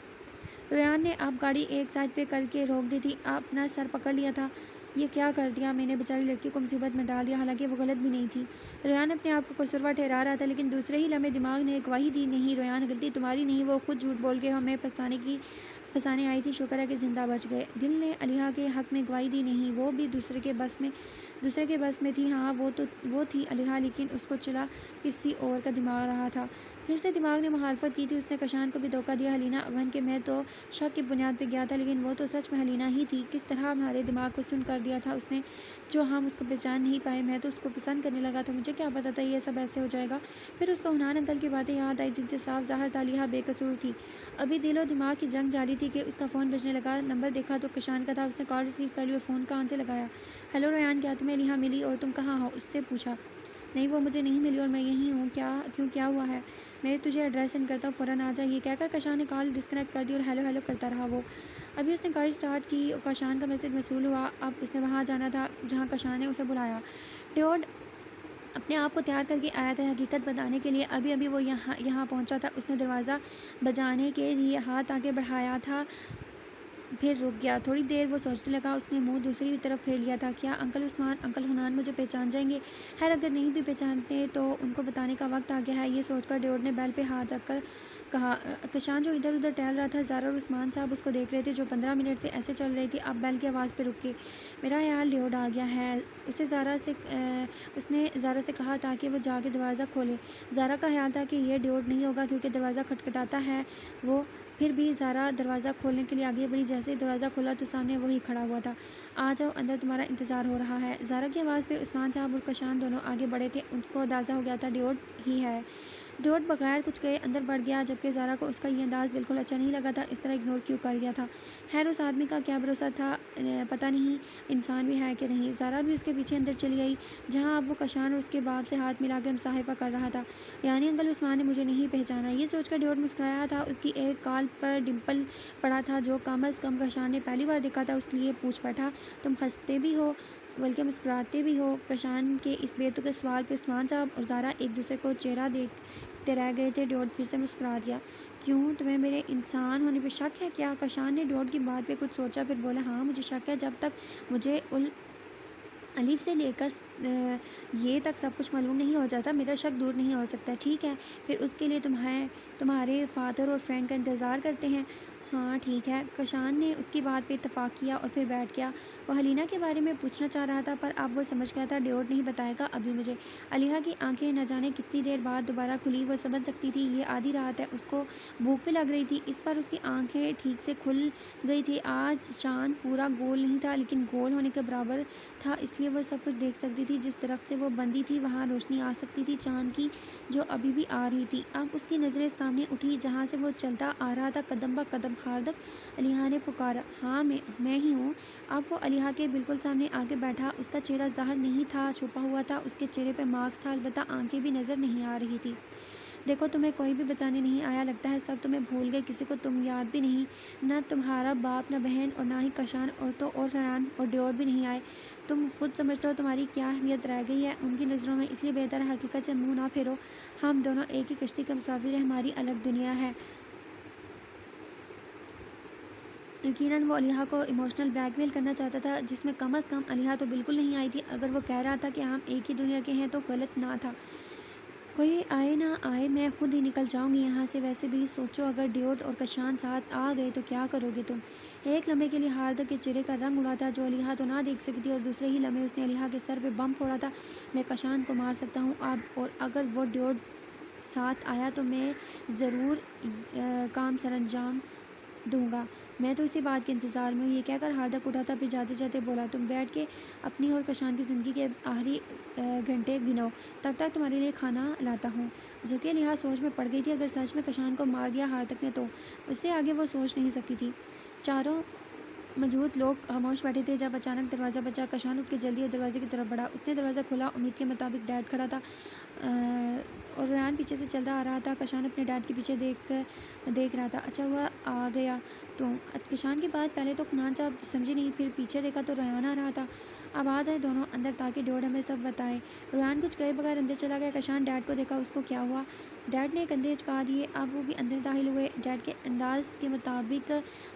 ریان نے اب گاڑی ایک سائڈ پہ کر کے روک دی تھی، اپنا سر پکڑ لیا تھا۔ یہ کیا کر دیا میں نے، بیچاری لڑکی کو مصیبت میں ڈال دیا، حالانکہ وہ غلط بھی نہیں تھی۔ ریان اپنے آپ کو قصوروار ٹھہرا رہا تھا لیکن دوسرے ہی لمحے دماغ نے گواہی دی نہیں ریان غلطی تمہاری نہیں، وہ خود جھوٹ بول کے ہمیں پھنسانے آئی تھی، شکر ہے کہ زندہ بچ گئے۔ دل نے علیحہ کے حق میں گواہی دی نہیں، وہ بھی دوسرے کے بس میں تھی۔ ہاں وہ تھی علیحہ، لیکن اس کو چلا کسی اور کا دماغ رہا تھا۔ پھر سے دماغ نے مخالفت کی تھی، اس نے کشان کو بھی دھوکہ دیا۔ حلیمہ اون کے میں تو شک کی بنیاد پہ گیا تھا لیکن وہ تو سچ میں حلیمہ ہی تھی، کس طرح ہمارے دماغ کو سن کر دیا تھا اس نے جو ہم اس کو پہچان نہیں پائے۔ میں تو اس کو پسند کرنے لگا تھا، مجھے کیا پتا تھا یہ سب ایسے ہو جائے گا۔ پھر اس کو حنان انکل کی باتیں یاد آئی جن سے صاف ظاہر تھا علیحہ بے قصور تھی۔ ابھی دل و دماغ کی جنگ جاری تھی کہ اس کا فون بجنے لگا۔ نمبر دیکھا تو کشان کا تھا، اس نے کال ریسیو کر لی اور فون کان سے لگایا۔ ہیلو ریان، کیا تمہیں علیحہ ملی اور تم کہاں ہو؟ اس سے پوچھا۔ نہیں وہ مجھے نہیں ملی اور میں یہیں ہوں۔ کیا ہوا ہے؟ میں تجھے ایڈریس سینڈ کرتا ہوں، فوراً آ جا۔ یہ کہہ کر کشان نے کال ڈسکنیکٹ کر دی اور ہیلو ہیلو کرتا رہا۔ وہ ابھی اس نے گاڑی سٹارٹ کی اور کشان کا میسج موصول ہوا، اب اس نے وہاں جانا تھا جہاں کشان نے اسے بلایا۔ ڈیوڈ اپنے آپ کو تیار کر کے آیا تھا حقیقت بتانے کے لیے، ابھی وہ یہاں پہنچا تھا۔ اس نے دروازہ بجانے کے لیے ہاتھ آگے بڑھایا تھا، پھر رک گیا۔ تھوڑی دیر وہ سوچنے لگا، اس نے منہ دوسری طرف پھیر لیا تھا۔ کیا انکل عثمان، انکل حنان مجھے پہچان جائیں گے؟ خیر اگر نہیں بھی پہچانتے تو ان کو بتانے کا وقت آ گیا ہے، یہ سوچ کر ڈیوڈ نے بیل پہ ہاتھ رکھ کر کہا۔ کشان جو ادھر ادھر ٹہل رہا تھا، زارا اور عثمان صاحب اس کو دیکھ رہے تھے جو 15 منٹ سے ایسے چل رہی تھی، اب بیل کی آواز پہ رک کے۔ میرا خیال ڈیوڈ آ گیا ہے، اس نے زارا سے کہا تاکہ وہ جا کے دروازہ کھولے۔ زارا کا خیال تھا کہ یہ ڈیوڈ نہیں ہوگا کیونکہ دروازہ کھٹکھٹاتا ہے وہ، پھر بھی زارا دروازہ کھولنے کے لیے آگے بڑھی۔ جیسے دروازہ کھولا تو سامنے وہی کھڑا ہوا تھا۔ آ جاؤ اندر، تمہارا انتظار ہو رہا ہے۔ زارا کی آواز پہ عثمان صاحب اور کشان دونوں آگے بڑھے تھے، ان کو اندازہ ہو گیا تھا ڈیوڈ ہی ہے۔ ڈیوڈ بغیر کچھ کہے اندر بڑھ گیا، جبکہ زارا کو اس کا یہ انداز بالکل اچھا نہیں لگا تھا، اس طرح اگنور کیوں کر گیا تھا۔ خیر اس آدمی کا کیا بھروسہ تھا، پتہ نہیں انسان بھی ہے کہ نہیں۔ زارا بھی اس کے پیچھے اندر چلی گئی جہاں اب وہ کشان اور اس کے باپ سے ہاتھ ملا کے مصاحبہ کر رہا تھا۔ یعنی انکل عثمان نے مجھے نہیں پہچانا، یہ سوچ کر ڈیوڈ مسکرایا تھا۔ اس کی ایک گال پر ڈمپل پڑا تھا جو کم از کم کشان نے پہلی بار دیکھا تھا، اس لیے پوچھ بیٹھا، تم ہنستے بھی ہو بلکہ مسکراتے بھی ہو؟ کشان کے اس بے تکے سوال پہ عثمان صاحب اور زارا ایک دوسرے کو چہرہ دیکھتے رہ گئے تھے۔ ڈیوڈ پھر سے مسکرا دیا۔ کیوں، تمہیں میرے انسان ہونے پہ شک ہے کیا؟ کشان نے ڈیوڈ کی بات پہ کچھ سوچا پھر بولا، ہاں مجھے شک ہے، جب تک مجھے الف سے لے کر یہ تک سب کچھ معلوم نہیں ہو جاتا میرا شک دور نہیں ہو سکتا۔ ٹھیک ہے پھر اس کے لیے تمہارے فادر اور فرینڈ کا انتظار کرتے ہیں۔ ہاں ٹھیک ہے۔ کشان نے اس کی بات پہ اتفاق کیا اور پھر بیٹھ گیا۔ وہ حلیمہ کے بارے میں پوچھنا چاہ رہا تھا پر اب وہ سمجھ گیا تھا ڈیوڈ نہیں بتائے گا ابھی مجھے۔ علیحہ کی آنکھیں نہ جانے کتنی دیر بعد دوبارہ کھلی، وہ سمجھ سکتی تھی یہ آدھی رات ہے، اس کو بھوک بھی لگ رہی تھی۔ اس پر اس کی آنکھیں ٹھیک سے کھل گئی تھی۔ آج چاند پورا گول نہیں تھا لیکن گول ہونے کے برابر تھا، اس لیے وہ سب کچھ دیکھ سکتی تھی۔ جس درخت سے وہ بندھی تھی وہاں روشنی آ سکتی تھی چاند کی جو ابھی بھی آ رہی تھی۔ اب اس کی نظریں سامنے اٹھی جہاں سے وہ چلتا آ رہا تھا، قدم بہ قدم ہاردک؟ علیحہ نے پکارا۔ ہاں میں ہی ہوں۔ اب وہ علیحہ کے بالکل سامنے آ کے بیٹھا۔ اس کا چہرہ ظاہر نہیں تھا، چھپا ہوا تھا۔ اس کے چہرے پہ ماسک تھا، البتہ آنکھیں بھی نظر نہیں آ رہی تھی۔ دیکھو تمہیں کوئی بھی بچانے نہیں آیا، لگتا ہے سب تمہیں بھول گئے، کسی کو تم یاد بھی نہیں، نہ تمہارا باپ، نہ بہن، اور نہ ہی کشان، اور تو اور ریان اور ڈیوڈ بھی نہیں آئے۔ تم خود سمجھ لو تمہاری کیا اہمیت رہ گئی ہے ان کی نظروں میں، اس لیے بہتر ہے حقیقت سے منہ نہ پھیرو۔ ہم دونوں ایک ہی کشتی کے مسافر ہیں، ہماری الگ دنیا ہے۔ یقیناً وہ علیحہ کو ایموشنل بلیک میل کرنا چاہتا تھا، جس میں کم از کم علیحہ تو بالکل نہیں آئی تھی۔ اگر وہ کہہ رہا تھا کہ ہم ایک ہی دنیا کے ہیں تو غلط نہ تھا۔ کوئی آئے نہ آئے میں خود ہی نکل جاؤں گی یہاں سے۔ ویسے بھی سوچو اگر ڈیوڈ اور کشان ساتھ آ گئے تو کیا کرو گے تم؟ ایک لمحے کے لیے ہاردک کے چہرے کا رنگ اڑا تھا جو علیحہ تو نہ دیکھ سکی تھی، اور دوسرے ہی لمحے اس نے علیحہ کے سر پہ بم پھوڑا تھا۔ میں کشان کو مار سکتا ہوں اب، اور اگر وہ ڈیوڈ ساتھ آیا تو میں ضرور کام سر انجام دوں گا۔ میں تو اسی بات کے انتظار میں ہوں۔ یہ کہہ کر ہاردک اٹھا تھا، پھر جاتے جاتے بولا، تم بیٹھ کے اپنی اور کشان کی زندگی کے آخری گھنٹے گنو، تب تک تمہارے لیے کھانا لاتا ہوں۔ جبکہ علیحہ سوچ میں پڑ گئی تھی، اگر سچ میں کشان کو مار دیا ہاردک نے تو اس سے آگے وہ سوچ نہیں سکتی تھی۔ چاروں موجود لوگ خاموش بیٹھے تھے جب اچانک دروازہ بجا۔ کشان اٹھ کے جلدی دروازے کی طرف بڑھا۔ اس نے دروازہ کھولا، امید کے مطابق ڈیڈ کھڑا تھا اور ریان پیچھے سے چلتا آ رہا تھا۔ کشان اپنے ڈیڈ کے پیچھے دیکھ رہا تھا۔ اچھا ہوا آ گیا تم۔ کشان کی بات پہلے تو کنان صاحب سمجھی نہیں، پھر پیچھے دیکھا تو ریان آ رہا تھا۔ اب آ جائیں دونوں اندر تاکہ ڈیوڈ ہمیں سب بتائے۔ ریان کچھ کہے بغیر اندر چلا گیا۔ کشان ڈیڈ کو دیکھا، اس کو کیا ہوا؟ ڈیڈ نے کندھے اچکا دیے۔ اب وہ بھی اندر داخل ہوئے۔ ڈیڈ کے انداز کے مطابق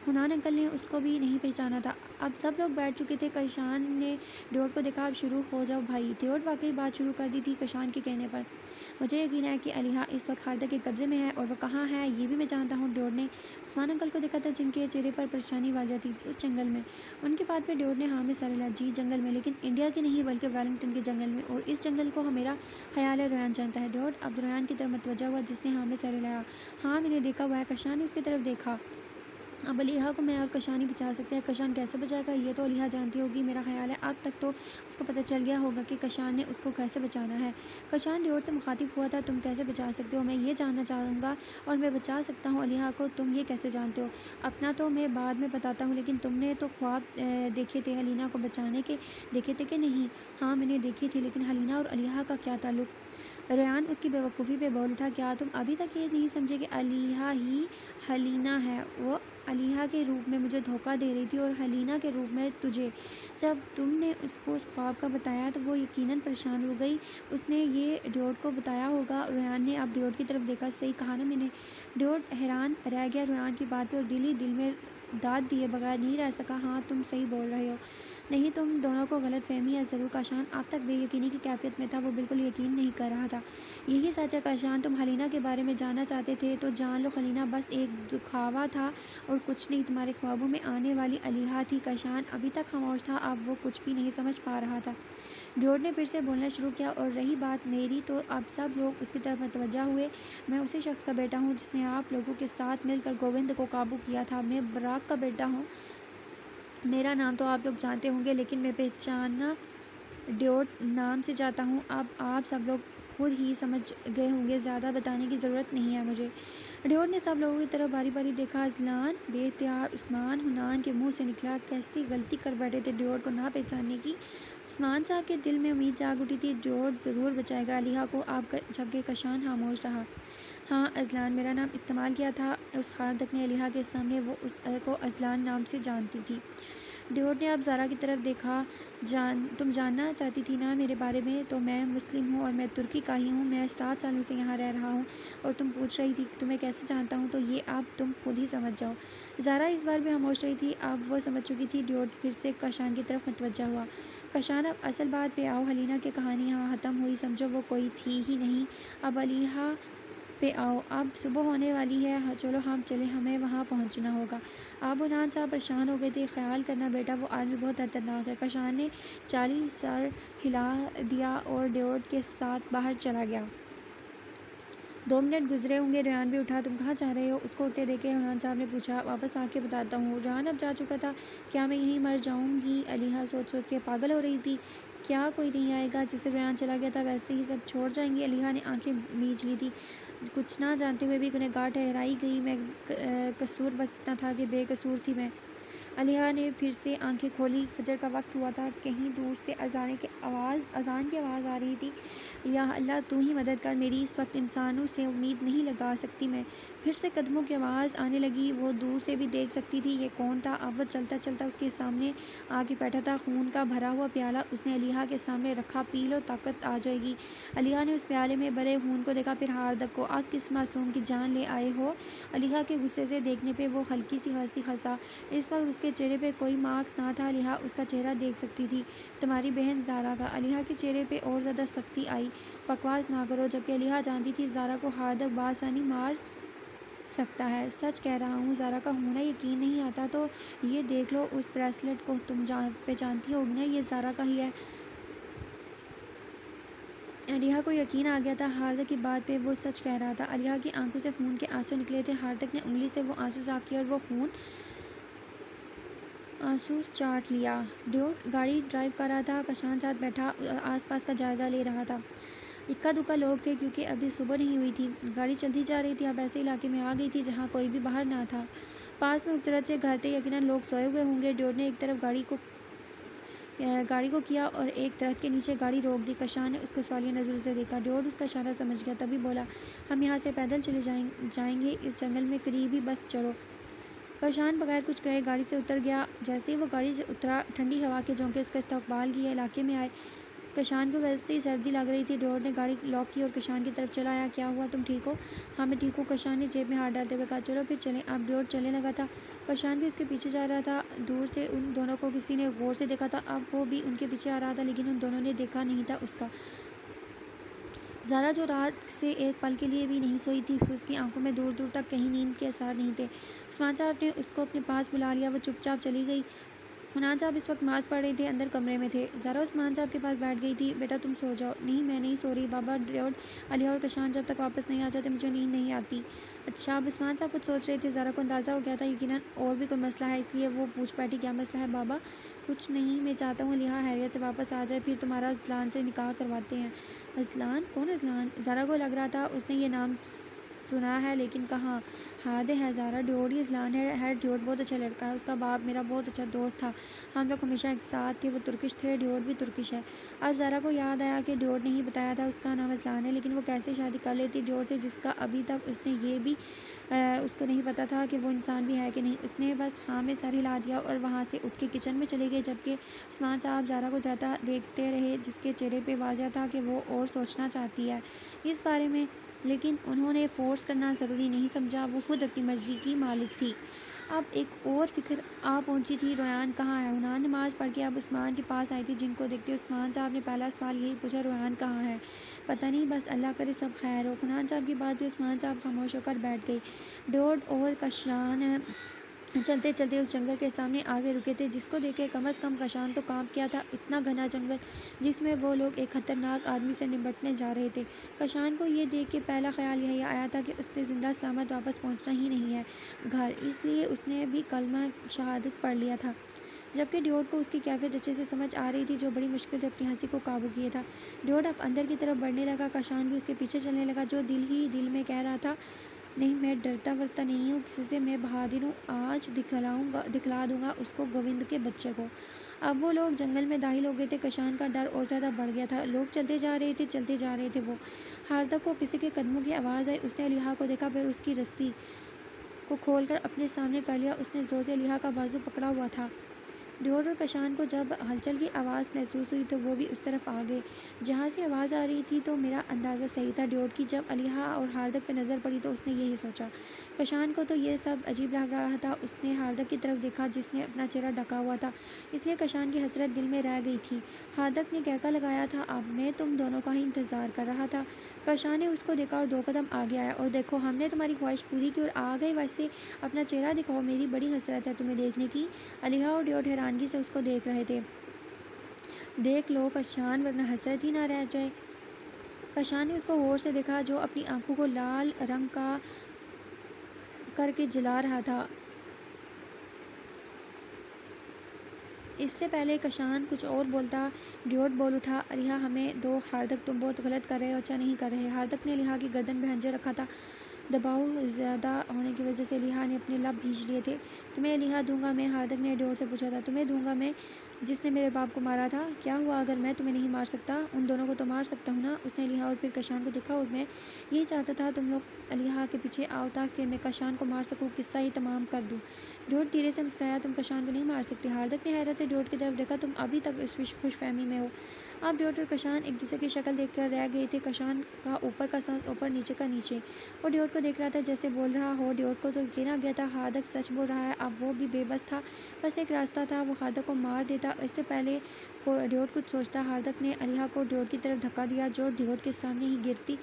حنان انکل نے اس کو بھی نہیں پہچانا تھا۔ اب سب لوگ بیٹھ چکے تھے۔ کشان نے ڈیوڈ کو دیکھا، اب شروع ہو جاؤ بھائی۔ ڈیوڈ واقعی بات شروع کر دی تھی کشان کے کہنے پر۔ مجھے یقین ہے کہ علیحہ اس وقت ہاردک کے قبضے میں ہے، اور وہ کہاں ہے یہ بھی میں جانتا ہوں۔ ڈیوڈ نے عثمان انکل کو دیکھا تھا جن کے چہرے پر پریشانی واضح تھی۔ اس جنگل میں؟ ان کی بات پہ ڈیوڈ نے ہاں میں سر ہلایا۔ جی جنگل میں، لیکن انڈیا کے نہیں بلکہ ویلنگٹن کے جنگل میں، اور اس جنگل کو میرا خیال ہے ریان جانتا ہے۔ ڈیوڈ اب ریان کی طرف متوجہ ہوا جس نے ہاں میں سر ہلایا۔ ہاں میں نے دیکھا ہوا ہے۔ کشان نے اس کی طرف دیکھا۔ اب علیحہ کو میں اور کشان ہی بچا سکتے ہیں۔ کشان کیسے بچائے گا یہ تو علیحہ جانتی ہوگی، میرا خیال ہے اب تک تو اس کو پتہ چل گیا ہوگا کہ کشان نے اس کو کیسے بچانا ہے۔ کشان ڈیوڈ سے مخاطب ہوا تھا، تم کیسے بچا سکتے ہو؟ میں یہ جاننا چاہوں گا، اور میں بچا سکتا ہوں علیحہ کو، تم یہ کیسے جانتے ہو؟ اپنا تو میں بعد میں بتاتا ہوں، لیکن تم نے تو خواب دیکھے تھے حلیمہ کو بچانے کے، دیکھے تھے کہ نہیں؟ ہاں میں نے دیکھے تھے، لیکن حلیمہ اور علیحہ کا کیا تعلق؟ ریان اس کی بے وقوفی پہ بول اٹھا، کیا تم ابھی تک یہ نہیں سمجھے کہ علیحہ ہی حلیمہ ہے؟ وہ علیحہ کے روپ میں مجھے دھوکہ دے رہی تھی اور حلیمہ کے روپ میں تجھے۔ جب تم نے اس کو اس خواب کا بتایا تو وہ یقیناً پریشان ہو گئی، اس نے یہ ڈیوڈ کو بتایا ہوگا۔ ریان نے اب ڈیوڈ کی طرف دیکھا، صحیح کہا نا میں نے؟ ڈیوڈ حیران رہ گیا ریان کی بات پہ، اور دل ہی دل میں داد دیے بغیر نہیں رہ سکا۔ ہاں تم صحیح بول رہے ہو، نہیں تم دونوں کو غلط فہمی ہے ضرور۔ کشان اب تک بے یقینی کی کیفیت میں تھا، وہ بالکل یقین نہیں کر رہا تھا۔ یہی سچ ہے کشان، تم حلیمہ کے بارے میں جاننا چاہتے تھے تو جان لو، حلیمہ بس ایک دکھاوا تھا اور کچھ نہیں، تمہارے خوابوں میں آنے والی علیحہ تھی۔ کشان ابھی تک خاموش تھا، اب وہ کچھ بھی نہیں سمجھ پا رہا تھا۔ ڈیوڈ نے پھر سے بولنا شروع کیا، اور رہی بات میری تو اب سب لوگ اس کی طرف متوجہ ہوئے۔ میں اسی شخص کا بیٹا ہوں جس نے آپ لوگوں کے ساتھ مل کر گووند کو قابو کیا تھا۔ میں براک کا بیٹا ہوں۔ میرا نام تو آپ لوگ جانتے ہوں گے، لیکن میں پہچانا ڈیوڈ نام سے جاتا ہوں۔ اب آپ سب لوگ خود ہی سمجھ گئے ہوں گے، زیادہ بتانے کی ضرورت نہیں ہے مجھے۔ ڈیوڈ نے سب لوگوں کی طرف باری باری دیکھا۔ اذلان بے اختیار عثمان حنان کے منہ سے نکلا، کیسی غلطی کر بیٹھے تھے ڈیوڈ کو نہ پہچاننے کی۔ عثمان صاحب کے دل میں امید جاگ اٹھی تھی، ڈیوڈ ضرور بچائے گا علیحہ کو اب، جبکہ کشان خاموش رہا۔ ہاں اذلان میرا نام استعمال کیا تھا اس ہاردک نے علیحہ کے سامنے، وہ اس کو اذلان نام سے جانتی تھی۔ ڈیوڈ نے اب زارا کی طرف دیکھا، تم جاننا چاہتی تھی نا میرے بارے میں؟ تو میں مسلم ہوں اور میں ترکی کا ہی ہوں، میں 7 سالوں سے یہاں رہ رہا ہوں، اور تم پوچھ رہی تھی کہ تمہیں کیسے جانتا ہوں، تو یہ اب تم خود ہی سمجھ جاؤ۔ زارا اس بار بھی خاموش رہی تھی، اب وہ سمجھ چکی تھی۔ ڈیوڈ پھر سے کشان کی طرف متوجہ ہوا۔ کشان اب اصل بات پہ آؤ، حلیمہ کی کہانی یہاں ختم ہوئی سمجھو، وہ کوئی تھی ہی نہیں۔ اب علیحہ پہ آؤ، اب صبح ہونے والی ہے، چلو ہم چلیں، ہمیں وہاں پہنچنا ہوگا۔ اب حنان صاحب پریشان ہو گئے تھے، خیال کرنا بیٹا وہ آدمی بہت خطرناک ہے۔ کشان نے چالی سر ہلا دیا اور ڈیوڈ کے ساتھ باہر چلا گیا۔ 2 منٹ گزرے ہوں گے، ریان بھی اٹھا، تم کہاں جا رہے ہو؟ اس کو اٹھتے دیکھے حنان صاحب نے پوچھا، واپس آ کے بتاتا ہوں۔ ریان اب جا چکا تھا، کیا میں یہیں مر جاؤں گی؟ علیحہ سوچ سوچ کے پاگل ہو رہی تھی، کیا کوئی نہیں آئے گا؟ جیسے ریان چلا گیا تھا ویسے ہی سب چھوڑ جائیں گے؟ علیحہ نے آنکھیں میچ لی تھی، کچھ نہ جانتے ہوئے بھی گنہگار ٹھہرائی گئی. میں قصور بس اتنا تھا کہ بے قصور تھی میں. علیحہ نے پھر سے آنکھیں کھولی. فجر کا وقت ہوا تھا. کہیں دور سے اذان کی آواز آ رہی تھی. یا اللہ تو ہی مدد کر، میری اس وقت انسانوں سے امید نہیں لگا سکتی میں. پھر سے قدموں کی آواز آنے لگی. وہ دور سے بھی دیکھ سکتی تھی. یہ کون تھا؟ اب وہ چلتا چلتا اس کے سامنے آ کے بیٹھا تھا. خون کا بھرا ہوا پیالہ اس نے علیحہ کے سامنے رکھا. پی لو، طاقت آ جائے گی. علیحہ نے اس پیالے میں بھرے خون کو دیکھا، پھر ہاردک کو. آپ کس معصوم کی جان لے آئے ہو؟ علیحہ کے غصے سے دیکھنے پہ وہ ہلکی سی ہنسی ہنسا. اس وقت اس کے چہرے پہ کوئی ماسک نہ تھا. علیحہ اس کا چہرہ دیکھ سکتی تھی. تمہاری بہن زارا کا. علیحہ کے چہرے پہ اور زیادہ سختی آئی. بکواس نہ کرو. جبکہ علیحہ جانتی تھی زارا کو ہاردک بآسانی مار سکتا ہے. سچ کہہ رہا ہوں. زارا کا ہونا یقین نہیں آتا تو یہ دیکھ لو. اس بریسلٹ کو تم پہچانتی ہوگی نا، یہ زارا کا ہی ہے. علیحہ کو یقین آ گیا تھا. ہاردک کی بات پہ وہ سچ کہہ رہا تھا. علیحہ کی آنکھوں سے خون کے آنسو نکلے تھے. ہاردک نے انگلی سے وہ آنسو صاف کیا اور وہ خون آنسو چاٹ لیا. ڈیوڈ گاڑی ڈرائیو کر رہا تھا. کشان ساتھ بیٹھا آس پاس کا جائزہ لے رہا تھا. اکا دکا لوگ تھے کیونکہ ابھی صبح نہیں ہوئی تھی. گاڑی چلتی جا رہی تھی. اب ایسے علاقے میں آ گئی تھی جہاں کوئی بھی باہر نہ تھا. پاس میں خوبصورت سے گھر تھے. یقیناً لوگ سوئے ہوئے ہوں گے. ڈیوڈ نے ایک طرف گاڑی کو کیا اور ایک درخت کے نیچے گاڑی روک دی. کشان نے اس کو سوالیہ نظروں سے دیکھا. ڈیوڈ اس کا اشارہ سمجھ گیا. تبھی بولا، ہم یہاں سے پیدل چلے جائیں گے. اس جنگل میں قریب ہی، بس چلو. کشان بغیر کچھ کہے گاڑی سے اتر گیا. جیسے ہی وہ گاڑی سے اترا، ٹھنڈی ہوا کے جھونکے اس کا استقبال کیے. علاقے میں آئے. کشان کو ویسے ہی سردی لگ رہی تھی. ڈیوڈ نے گاڑی لاک کی اور کشان کی طرف چلا آیا. کیا ہوا؟ تم ٹھیک ہو؟ ہاں میں ٹھیک ہوں. کشان نے جیب میں ہاتھ ڈالتے ہوئے کہا. چلو پھر چلیں. اب ڈیوڈ چلنے لگا تھا. کشان بھی اس کے پیچھے جا رہا تھا. دور سے ان دونوں کو کسی نے غور سے دیکھا تھا. اب وہ بھی ان کے پیچھے آ رہا تھا، لیکن ان دونوں نے دیکھا نہیں تھا اس کا. زارا جو رات سے ایک پل کے لیے بھی نہیں سوئی تھی، اس کی آنکھوں میں دور دور تک کہیں نیند کے آثار نہیں تھے. عثمان صاحب نے اس کو اپنے پاس بلا لیا. وہ چپ چاپ چلی گئی. حنان صاحب اس وقت نماز پڑھ رہے تھے اندر کمرے میں تھے. زارا عثمان صاحب کے پاس بیٹھ گئی تھی. بیٹا تم سو جاؤ. نہیں میں نہیں سو رہی بابا. ڈیوڈ، علیحہ اور کشان جب تک واپس نہیں آ جاتے مجھے نیند نہیں آتی. اچھا. اب عثمان صاحب کچھ سوچ رہے تھے. زارا کو اندازہ ہو گیا تھا یقیناً اور بھی کوئی مسئلہ ہے، اس لیے وہ پوچھ بیٹھی. کیا مسئلہ ہے بابا؟ کچھ نہیں، میں چاہتا ہوں علیحہ خیریت سے واپس آ جائے، پھر تمہارا اذلان سے نکاح کرواتے ہیں. اذلان؟ کون اذلان؟ زارا کو لگ رہا تھا اس نے یہ نام سنا ہے، لیکن کہاں. حد ہے زارا، ڈیوڈ ہی اذلان ہے. ڈیوڈ بہت اچھا لڑکا ہے. اس کا باپ میرا بہت اچھا دوست تھا. ہم لوگ ہمیشہ ایک ساتھ تھے. وہ ترکش تھے. ڈیوڈ بھی ترکش ہے. اب زارا کو یاد آیا کہ ڈیوڈ نے ہی بتایا تھا اس کا نام اذلان ہے. لیکن وہ کیسے شادی کر لیتی ڈیوڈ سے، جس کا ابھی تک اس نے یہ بھی اس کو نہیں پتا تھا کہ وہ انسان بھی ہے کہ نہیں. اس نے بس ہاں میں سر ہلا دیا اور وہاں سے اٹھ کے کچن میں چلے گئے. جبکہ عثمان صاحب زارا کو جاتا دیکھتے رہے، جس کے چہرے پہ واضح تھا کہ وہ اور سوچنا چاہتی ہے اس بارے میں، لیکن انہوں نے فورس کرنا ضروری نہیں سمجھا. وہ خود اپنی مرضی کی مالک تھی. اب ایک اور فکر آ پہنچی تھی. ریحان کہاں ہے؟ حنان نماز پڑھ کے اب عثمان کے پاس آئی تھی. جن کو دیکھتے عثمان صاحب نے پہلا سوال یہی پوچھا، ریحان کہاں ہے؟ پتہ نہیں، بس اللہ کرے سب خیر ہو. حنان صاحب کی بات بھی عثمان صاحب خاموش ہو کر بیٹھ گئے. ڈیوڈ اور کشان چلتے چلتے اس جنگل کے سامنے آگے رکے تھے، جس کو دیکھ کے کم از کم کشان تو کانپ گیا تھا. اتنا گھنا جنگل جس میں وہ لوگ ایک خطرناک آدمی سے نمٹنے جا رہے تھے. کشان کو یہ دیکھ کے پہلا خیال یہی آیا تھا کہ اس نے زندہ سلامت واپس پہنچنا ہی نہیں ہے گھر، اس لیے اس نے بھی کلمہ شہادت پڑھ لیا تھا. جبکہ ڈیوڈ کو اس کی کیفیت اچھے سے سمجھ آ رہی تھی، جو بڑی مشکل سے اپنی ہنسی کو قابو کیے تھا. ڈیوڈ اب اندر کی طرف بڑھنے لگا. کشان بھی اس کے پیچھے چلنے لگا، جو دل ہی دل میں کہہ رہا تھا، نہیں میں ڈرتا ورتا نہیں ہوں کسی سے، میں بہادر ہوں. آج دکھلا دوں گا اس کو، گووند کے بچے کو. اب وہ لوگ جنگل میں داخل ہو گئے تھے. کشان کا ڈر اور زیادہ بڑھ گیا تھا. لوگ چلتے جا رہے تھے. وہ ہاردک کو کسی کے قدموں کی آواز آئی. اس نے علیحہ کو دیکھا، پھر اس کی رسی کو کھول کر اپنے سامنے کر لیا. اس نے زور سے علیحہ کا بازو پکڑا ہوا تھا. ڈیوڈ اور کشان کو جب ہلچل کی آواز محسوس ہوئی تو وہ بھی اس طرف آ گئے جہاں سے آواز آ رہی تھی. تو میرا اندازہ صحیح تھا. ڈیوڈ کی جب علیحہ اور ہاردک پہ نظر پڑی تو اس نے یہی سوچا. کشان کو تو یہ سب عجیب لگ رہا تھا. اس نے ہاردک کی طرف دیکھا جس نے اپنا چہرہ ڈھکا ہوا تھا، اس لیے کشان کی حسرت دل میں رہ گئی تھی. ہاردک نے کہکا لگایا تھا، اب میں تم دونوں کا ہی انتظار کر رہا تھا. کشان نے اس کو دیکھا اور 2 قدم آگے آیا. اور دیکھو ہم نے تمہاری خواہش پوری کی اور آ گئے. ویسے اپنا چہرہ دکھاؤ، میری بڑی حسرت ہے تمہیں دیکھنے کی. علیحہ اور ڈیوڈ حیرانگی سے اس کو دیکھ رہے تھے. دیکھ لو کشان، ورنہ حسرت ہی نہ رہ جائے. کشان نے اس کو غور سے دیکھا، جو اپنی آنکھوں کو لال رنگ کا کر کے جلا رہا تھا. اس سے پہلے کشان کچھ اور بولتا، ڈیوڈ بول اٹھا، علیحا ہمیں دو، ہاردک تم بہت غلط کر رہے ہو، اچھا نہیں کر رہے۔ ہاردک نے علیحا کی گردن پہ خنجر رکھا تھا، دباؤ زیادہ ہونے کی وجہ سے علیحا نے اپنے لب بھینچ لیے تھے۔ تمہیں علیحا دوں گا میں؟ ہاردک نے ڈیوڈ سے پوچھا تھا۔ تمہیں دوں گا میں جس نے میرے باپ کو مارا تھا؟ کیا ہوا اگر میں تمہیں نہیں مار سکتا؟ ان دونوں کو تو مار سکتا ہوں نا؟ اس نے علیحا اور پھر کشان کو دیکھا، اور میں یہی چاہتا تھا تم لوگ علیحا کے پیچھے آؤ تاکہ میں کشان کو مار سکوں، قصہ ہی تمام کر دوں۔ ڈیوڈ دھیرے سے مسکرایا، تم کشان کو نہیں مار سکتے۔ ہاردک نے حیرت سے ڈیوڈ کی طرف دیکھا، تم ابھی تک اس خوش فہمی میں ہو؟ اب ڈیوڈ اور کشان ایک دوسرے کی شکل دیکھ کر رہ گئے تھے، کشان کا اوپر کا سانس اوپر، نیچے کا نیچے۔ وہ ڈیوڈ کو دیکھ رہا تھا جیسے بول رہا ہو، ڈیوڈ کو تو یقین آ گیا تھا ہاردک سچ بول رہا ہے، اب وہ بھی بے بس تھا۔ بس ایک راستہ تھا، وہ ہاردک کو مار دیتا۔ اس سے پہلے ڈیوڈ کچھ سوچتا، ہاردک نے علیحا کو ڈیوڈ کی طرف دھکا دیا جو ڈیوڈ کے سامنے ہی گرتی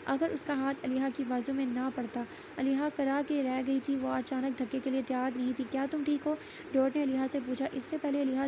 اگر اس کا ہاتھ علیحا کی بازو میں نہ پڑتا۔ علیحا کرا کے رہ گئی تھی، وہ اچانک دھکے کے لیے تیار نہیں تھی۔ کیا تم ٹھیک ہو؟ ڈیوڈ نے علیحا سے پوچھا۔ اس سے پہلے علیحا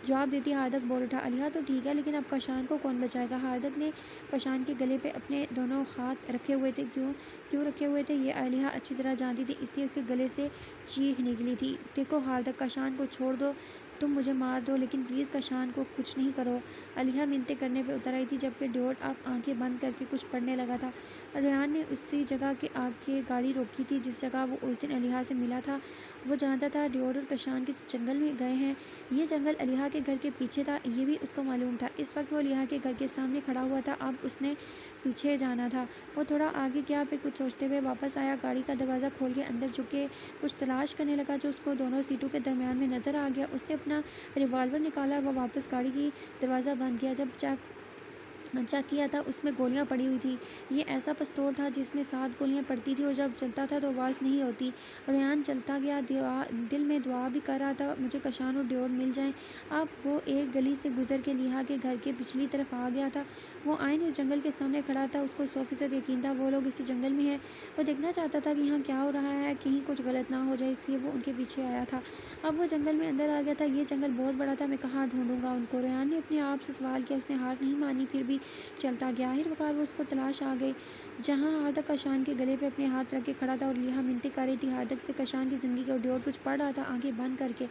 جواب دیتی، ہاردک بول اٹھا، علیحا تو ٹھیک ہے، لیکن اب کشان کو کون بچائے گا؟ ہاردک نے کشان کے گلے پہ اپنے دونوں ہاتھ رکھے ہوئے تھے۔ کیوں رکھے ہوئے تھے یہ علیحا اچھی طرح جانتی تھی، اس لیے اس کے گلے سے چیخ نکلی تھی، دیکھو ہاردک، کشان کو چھوڑ دو، تم مجھے مار دو لیکن پلیز کشان کو کچھ نہیں کرو۔ علیحا منتیں کرنے پہ اتر آئی تھی، جبکہ ڈیوڈ اب آنکھیں بند کر کے کچھ پڑھنے لگا تھا۔ ریان نے اسی جگہ کے آگے گاڑی روکی تھی جس جگہ وہ اس دن علیحا سے ملا تھا۔ وہ جانتا تھا ڈیوڈ اور کشان کسی جنگل میں گئے ہیں، یہ جنگل علیحا کے گھر کے پیچھے تھا، یہ بھی اس کو معلوم تھا۔ اس وقت وہ علیحا کے گھر کے سامنے کھڑا ہوا تھا، اب اس نے پیچھے جانا تھا۔ وہ تھوڑا آگے گیا، پھر کچھ سوچتے ہوئے واپس آیا، گاڑی کا دروازہ کھول کے اندر جھکے کچھ تلاش کرنے لگا جو اس کو دونوں سیٹوں کے درمیان میں نظر آ گیا۔ اس نے اپنا ریوالور نکالا اور وہ واپس گاڑی کی دروازہ بند کیا۔ جب چیک کیا تھا اس میں گولیاں پڑی ہوئی تھی، یہ ایسا پستول تھا جس میں 7 گولیاں پڑتی تھی اور جب چلتا تھا تو آواز نہیں ہوتی۔ ریان چلتا گیا، دل میں دعا بھی کر رہا تھا، مجھے کشان اور ڈیوڈ مل جائیں۔ اب وہ ایک گلی سے گزر کے علیحا کے گھر کے پچھلی طرف آ گیا تھا۔ وہ عین اس جنگل کے سامنے کھڑا تھا، اس کو 100% یقین تھا وہ لوگ اسی جنگل میں ہیں۔ وہ دیکھنا چاہتا تھا کہ یہاں کیا ہو رہا ہے، کہیں کچھ غلط نہ ہو جائے، اس لیے وہ ان کے پیچھے آیا تھا۔ اب وہ جنگل میں اندر آ گیا تھا، یہ جنگل بہت بڑا تھا، میں کہاں ڈھونڈوں گا ان کو؟ ریان نے اپنے آپ سے سوال کیا، اس نے ہار نہیں مانی، پھر بھی چلتا گیا۔ آخرکار وہ اس کو تلاش آ گئی جہاں ہاردک کشان کے گلے پہ اپنے ہاتھ رکھ کے کھڑا تھا اور علیحا منتیں کر رہی تھی ہاردک سے کشان کی زندگی، اور ڈیوڈ کچھ پڑھ رہا تھا آنکھیں بند کر کے۔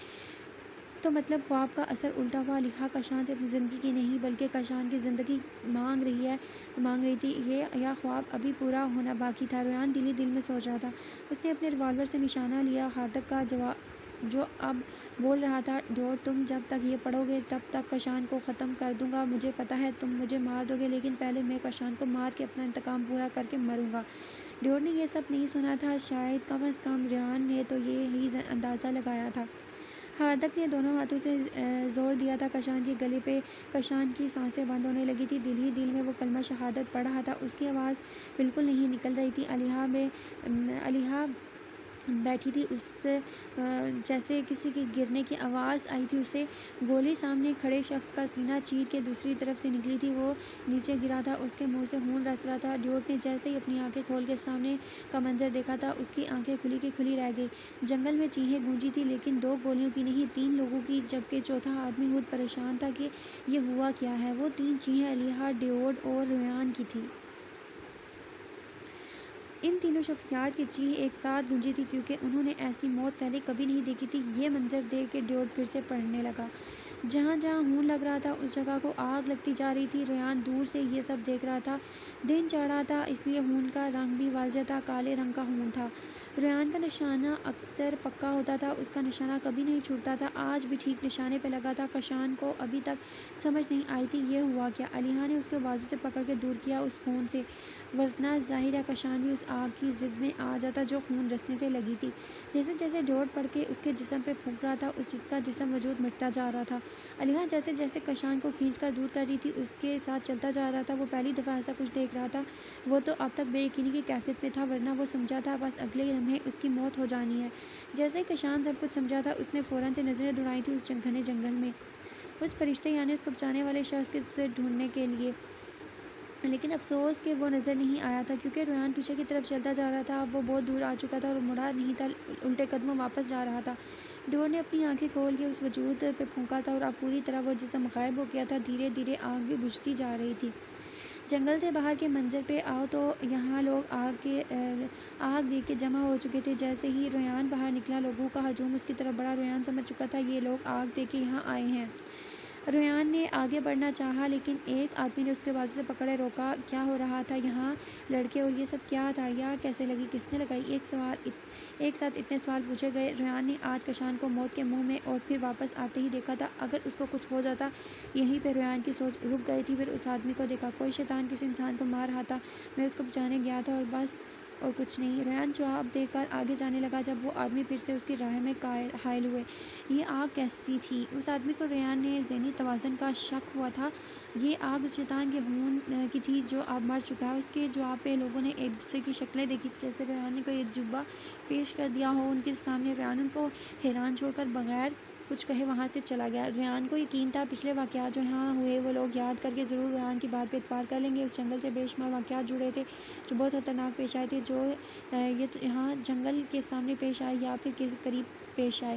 تو مطلب خواب کا اثر الٹا ہوا، علیحا کشان سے اپنی زندگی کی نہیں بلکہ کشان کی زندگی مانگ رہی تھی، یہ خواب ابھی پورا ہونا باقی تھا۔ ریان دل ہی دل میں سوچ رہا تھا۔ اس نے اپنے ریوالور سے نشانہ لیا ہاردک کا، جو اب بول رہا تھا، ڈیوڈ تم جب تک یہ پڑھو گے تب تک کشان کو ختم کر دوں گا، مجھے پتا ہے تم مجھے مار دو گے لیکن پہلے میں کشان کو مار کے اپنا انتقام پورا کر کے مروں گا۔ ڈیوڈ نے یہ سب نہیں سنا تھا، شاید کم از کم ریان نے تو یہی اندازہ لگایا تھا۔ ہاردک نے دونوں ہاتھوں سے زور دیا تھا کشان کے گلے پہ، کشان کی سانسیں بند ہونے لگی تھی، دل ہی دل میں وہ کلمہ شہادت پڑھ رہا تھا، اس کی آواز بالکل نہیں نکل رہی تھی۔ علیحا بیٹھی تھی، اس جیسے کسی کے گرنے کی آواز آئی تھی اسے، گولی سامنے کھڑے شخص کا سینہ چیر کے دوسری طرف سے نکلی تھی، وہ نیچے گرا تھا، اس کے منہ سے خون رس رہا تھا۔ ڈیوڈ نے جیسے ہی اپنی آنکھیں کھول کے سامنے کا منظر دیکھا تھا، اس کی آنکھیں کھلی کی کھلی رہ گئی۔ جنگل میں چیخیں گونجی تھی لیکن 2 گولیوں کی نہیں، 3 لوگوں کی، جبکہ چوتھا آدمی خود پریشان تھا کہ یہ ہوا کیا ہے۔ وہ 3 چیخیں علیحا، ڈیوڈ اور ریان کی تھی۔ ان تینوں شخصیات کی چیخ ایک ساتھ گونجی تھی کیونکہ انہوں نے ایسی موت پہلے کبھی نہیں دیکھی تھی۔ یہ منظر دیکھ کے ڈیوڈ پھر سے پڑھنے لگا، جہاں جہاں خون لگ رہا تھا اس جگہ کو آگ لگتی جا رہی تھی۔ ریان دور سے یہ سب دیکھ رہا تھا، دن چڑھ رہا تھا اس لیے خون کا رنگ بھی واضح تھا، کالے رنگ کا خون تھا۔ ریان کا نشانہ اکثر پکا ہوتا تھا، اس کا نشانہ کبھی نہیں چھوٹتا تھا، آج بھی ٹھیک نشانے پہ لگا تھا۔ کشان کو ابھی تک سمجھ نہیں آئی تھی یہ ہوا کیا، علیحا نے اس کے بازو سے پکڑ کے دور کیا اس خون سے، ورنہ ظاہر ہے کشان بھی اس آگ کی زد میں آ جاتا جو خون رسنے سے لگی تھی۔ جیسے جیسے ڈیوڈ پڑھ کے اس کے جسم پہ پھونک رہا تھا، اس کا جسم وجود مٹتا جا رہا تھا۔ علیحا جیسے جیسے کشان کو کھینچ کر دور کر رہی تھی اس کے ساتھ چلتا جا رہا تھا۔ وہ پہلی دفعہ ایسا کچھ دیکھ رہا تھا، وہ تو اب تک بے یقینی کی کیفیت میں تھا، ورنہ وہ سمجھا تھا بس اگلے ہی لمحے اس کی موت ہو جانی ہے۔ جیسے ہی کشان سب کچھ سمجھا تھا اس نے فوراً سے نظریں دوڑائی تھی اس گھنے جنگل میں، اس فرشتے یعنی اس کو بچانے والے شخص سے ڈھونڈنے کے لیے، لیکن افسوس کہ وہ نظر نہیں آیا تھا کیونکہ ریان پیچھے کی طرف چلتا جا رہا تھا، اب وہ بہت دور آ چکا تھا اور مڑا نہیں تھا، الٹے قدموں واپس جا رہا تھا۔ ڈیوڈ نے اپنی آنکھیں کھول کے اس وجود پہ پھونکا تھا اور اب پوری طرح وہ جسم غائب ہو گیا تھا، دھیرے دھیرے آگ بھی بجھتی جا رہی تھی۔ جنگل سے باہر کے منظر پہ آؤ تو یہاں لوگ آگ دیکھ کے جمع ہو چکے تھے۔ جیسے ہی ریان باہر نکلا لوگوں کا ہجوم اس کی طرف بڑھا۔ ریان سمجھ چکا تھا یہ لوگ آگ دیکھ کے یہاں آئے ہیں۔ ریان نے آگے بڑھنا چاہا لیکن ایک آدمی نے اس کے بازو سے پکڑے روکا۔ کیا ہو رہا تھا یہاں لڑکے، اور یہ سب کیا تھا؟ یا کیسے لگی؟ کس نے لگائی؟ ایک ساتھ اتنے سوال پوچھے گئے۔ ریان نے آج کشان کو موت کے منہ میں اور پھر واپس آتے ہی دیکھا تھا۔ اگر اس کو کچھ ہو جاتا۔ یہیں پہ ریان کی سوچ رک گئی تھی۔ پھر اس آدمی کو دیکھا، کوئی شیطان کسی انسان کو مار رہا تھا۔ میں اس کو بچانے گیا تھا اور بس، اور کچھ نہیں۔ ریان جواب دے کر آگے جانے لگا جب وہ آدمی پھر سے اس کی راہ میں حائل ہوئے۔ یہ آگ کیسی تھی؟ اس آدمی کو ریان نے ذہنی توازن کا شک ہوا تھا۔ یہ آگ اس شیطان کے خون کی تھی جو اب مر چکا ہے۔ اس کے جواب پہ لوگوں نے ایک دوسرے کی شکلیں دیکھی جیسے ریان نے کوئی عجوبہ پیش کر دیا ہو ان کے سامنے۔ ریان ان کو حیران چھوڑ کر بغیر کچھ کہے وہاں سے چلا گیا۔ ریان کو یقین تھا پچھلے واقعات جو یہاں ہوئے وہ لوگ یاد کر کے ضرور ریان کی بات پہ اعتبار کر لیں گے۔ اس جنگل سے بے شمار واقعات جڑے تھے جو بہت خطرناک پیش آئے تھے، جو یہاں جنگل کے سامنے پیش آئے یا پھر کسی قریب پیش آئے۔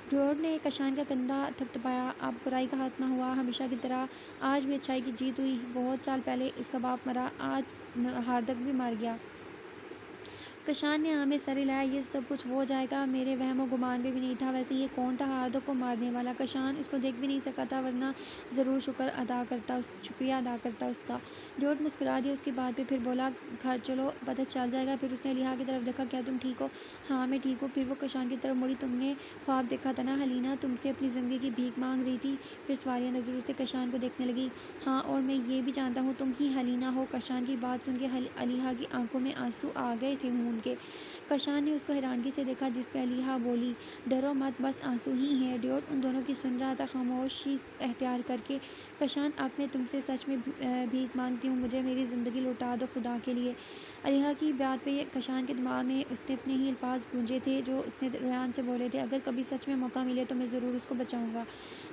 ڈیوڈ نے کشان کا کندھا تھپتھپایا۔ اب برائی کا خاتمہ ہوا ہمیشہ کی طرح۔ آج بھی اچھائی کی جیت ہوئی۔ بہت سال پہلے اس کا باپ مرا، آج ہاردک بھی مر گیا۔ کشان نے ہمیں سر ہلایا۔ یہ سب کچھ ہو جائے گا میرے وہم و گمان میں بھی نہیں تھا۔ ویسے یہ کون تھا ہاردک کو مارنے والا؟ کشان اس کو دیکھ بھی نہیں سکا تھا ورنہ ضرور شکریہ ادا کرتا اس کا۔ ڈیوڈ مسکرا دیا اس کی بات پہ، پھر بولا گھر چلو پتہ چل جائے گا۔ پھر اس نے لیہا کی طرف دیکھا، کیا تم ٹھیک ہو؟ ہاں میں ٹھیک ہوں۔ پھر وہ کشان کی طرف مڑی، تم نے خواب دیکھا تھا نا؟ ہلینا تم سے اپنی زندگی کی بھیک مانگ رہی تھی۔ پھر سوالیہ نظروں سے کشان کو دیکھنے لگی۔ ہاں، اور میں یہ بھی جانتا ہوں تم ہی ہلینا ہو۔ کشان کی بات سن کے الیہا کی آنکھوں میں آنسو آ گئے تھے خون کے۔ کشان نے اس کو حیرانگی سے دیکھا جس پہ الیہا بولی، ڈرو مت، بس آنسو ہی ہیں۔ ڈیوڈ ان دونوں کی سن رہا تھا خاموشی اختیار کر کے۔ کشان اب میں تم سے سچ میں بھیک مانگتی ہوں، مجھے میری زندگی لوٹا دو خدا کے لیے۔ الیہا کی بات پہ کشان کے دماغ میں اس نے اپنے ہی الفاظ گونجے تھے جو اس نے ریان سے بولے تھے، اگر کبھی سچ میں موقع ملے تو میں ضرور اس کو بچاؤں گا۔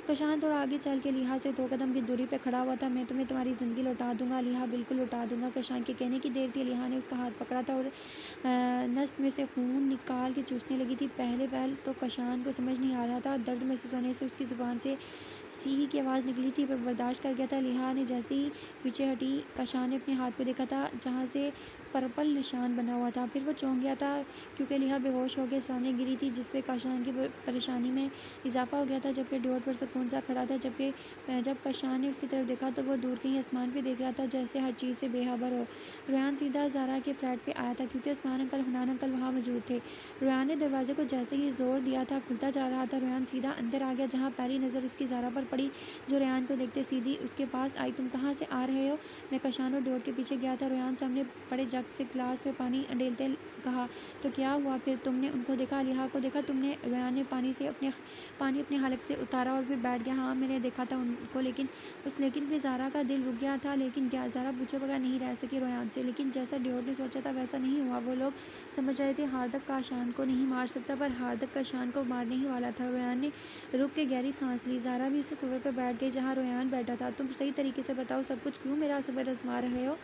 کشان تھوڑا آگے چل کے الیہا سے 2 قدم کی دوری پہ کھڑا ہوا تھا۔ میں تمہیں تمہاری زندگی لوٹا دوں گا الیہا، بالکل لوٹا دوں گا۔ کشان کے کہنے کی دیر تھی، الیہا نے اس کا ہاتھ پکڑا تھا اور نس میں سے خون نکال کے چوسنے لگی تھی۔ پہل تو کشان کو سمجھ نہیں آ رہا تھا، درد محسوس ہونے سے اس کی زبان سے سی کی آواز نکلی تھی، پر برداشت کر گیا تھا۔ الیہا نے جیسے ہی پیچھے ہٹی، کشان نے اپنے ہاتھ کو دیکھا تھا جہاں سے پرپل نشان بنا ہوا تھا۔ پھر وہ چونک گیا تھا کیونکہ الیہا بے ہوش ہو کے سامنے گری تھی جس پہ کشان کی پریشانی میں اضافہ ہو گیا تھا، جبکہ ڈیوڈ پرسکون سا کھڑا تھا۔ جب کشان نے اس کی طرف دیکھا تو وہ دور کہیں آسمان پہ دیکھ رہا تھا جیسے ہر چیز سے بے خبر ہو۔ ریان سیدھا زارا کے فلیٹ پہ آیا تھا کیونکہ عثمان انکل حنان انکل وہاں موجود تھے۔ ریان نے دروازے کو جیسے ہی زور دیا تھا کھلتا جا رہا تھا۔ ریان سیدھا اندر آ گیا جہاں پہلی نظر اس کی زارا پر پڑی جو ریان کو دیکھتے سیدھی اس کے پاس آئی۔ تم کہاں سے آ رہے ہو؟ میں کشان اور ڈیوڈ کے پیچھے گیا تھا۔ ریان سامنے پڑے جگ سے گلاس میں پانی ڈیلتے کہا۔ تو کیا ہوا پھر؟ تم نے ان کو دیکھا، الیہا کو دیکھا تم نے؟ ریان نے پانی اپنے حلق سے اتارا اور پھر بیٹھ گیا۔ ہاں میں نے دیکھا تھا ان کو، لیکن پھر زارا کا دل رک گیا تھا۔ لیکن کیا؟ زارا پوچھے بغیر نہیں رہ سکی ریان سے۔ لیکن جیسا ڈیوڈ نے سوچا تھا ویسا نہیں ہوا۔ وہ لوگ سمجھ رہے تھے ہاردک کشان کو نہیں مار سکتا، پر ہاردک کشان کو مارنے ہی والا تھا۔ ریان نے رک کے گہری سانس لی۔ زارا بھی اسی صوفے پہ بیٹھ گئی جہاں ریان بیٹھا تھا۔ تم صحیح طریقے سے بتاؤ سب کچھ، کیوں میرا صبر آزما رہے ہو؟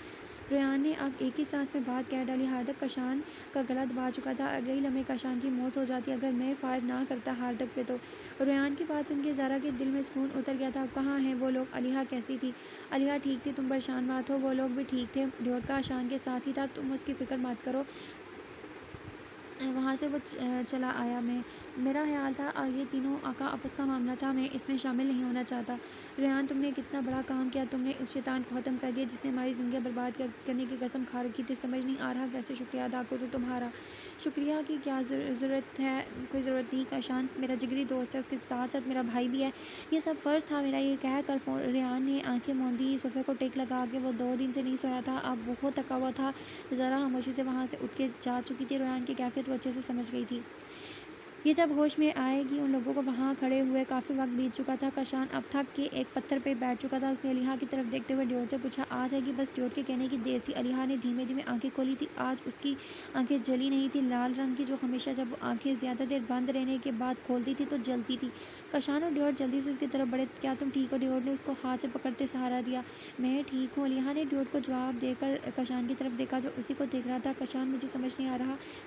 ریان نے اب ایک ہی سانس میں بات کہہ ڈالی۔ ہاردک کشان کا گلا دبا چکا تھا، اگلے ہی لمحے کشان کی موت ہو جاتی اگر میں فائر نہ کرتا ہاردک پہ تو۔ ریان کی بات سن کے زارا کے دل میں سکون اتر گیا تھا۔ اب کہاں ہیں وہ لوگ؟ الیہا کیسی تھی؟ الیہا ٹھیک تھی، تم پریشان مت ہو، وہ لوگ بھی ٹھیک تھے۔ ڈیوڈ کا کشان کے ساتھ ہی تھا، تم اس کی فکر مت کرو۔ وہاں سے وہ چلا آیا۔ میرا خیال تھا یہ تینوں کا آپس کا معاملہ تھا، میں اس میں شامل نہیں ہونا چاہتا۔ ریان تم نے کتنا بڑا کام کیا، تم نے اس شیطان کو ختم کر دیا جس نے ہماری زندگیاں برباد کرنے کی قسم کھا رکھی تھی۔ سمجھ نہیں آ رہا کیسے شکریہ ادا کروں تمہارا۔ شکریہ کی کیا ضرورت ہے؟ کوئی ضرورت نہیں، کشان میرا جگری دوست ہے، اس کے ساتھ ساتھ میرا بھائی بھی ہے، یہ سب فرض تھا میرا یہ کہہ کر ریان نے آنکھیں موندی صوفے کو ٹیک لگا کے۔ وہ 2 دن سے نہیں سویا تھا، اب بہت تھکا ہوا تھا۔ ذرا خاموشی سے وہاں سے اٹھ کے جا چکی تھی۔ ریان کی کیفیت وہ اچھے سے سمجھ گئی تھی۔ یہ جب ہوش میں آئے گی ان لوگوں کو وہاں کھڑے ہوئے کافی وقت بیت چکا تھا۔ کشان اب تھک کے ایک پتھر پہ بیٹھ چکا تھا۔ اس نے الیہا کی طرف دیکھتے ہوئے ڈیوڈ سے پوچھا، آ جائے گی؟ بس ڈیوڈ کے کہنے کی دیر تھی۔ الیہا نے دھیمے دھیمے آنکھیں کھولی تھی۔ آج اس کی آنکھیں جلی نہیں تھی لال رنگ کی جو ہمیشہ جب وہ آنکھیں زیادہ دیر بند رہنے کے بعد کھولتی تھی تو جلتی تھی۔ کشان اور ڈیوڈ جلدی سے اس کی طرف بڑھے۔ کیا تم ٹھیک ہو؟ ڈیوڈ نے اس کو ہاتھ سے پکڑتے سہارا دیا۔ میں ٹھیک ہوں۔ الیہا نے ڈیوڈ کو جواب دے کر کشان کی طرف دیکھا جو اسی کو دیکھ رہا تھا۔ کشان مجھے سمجھ نہیں آ رہا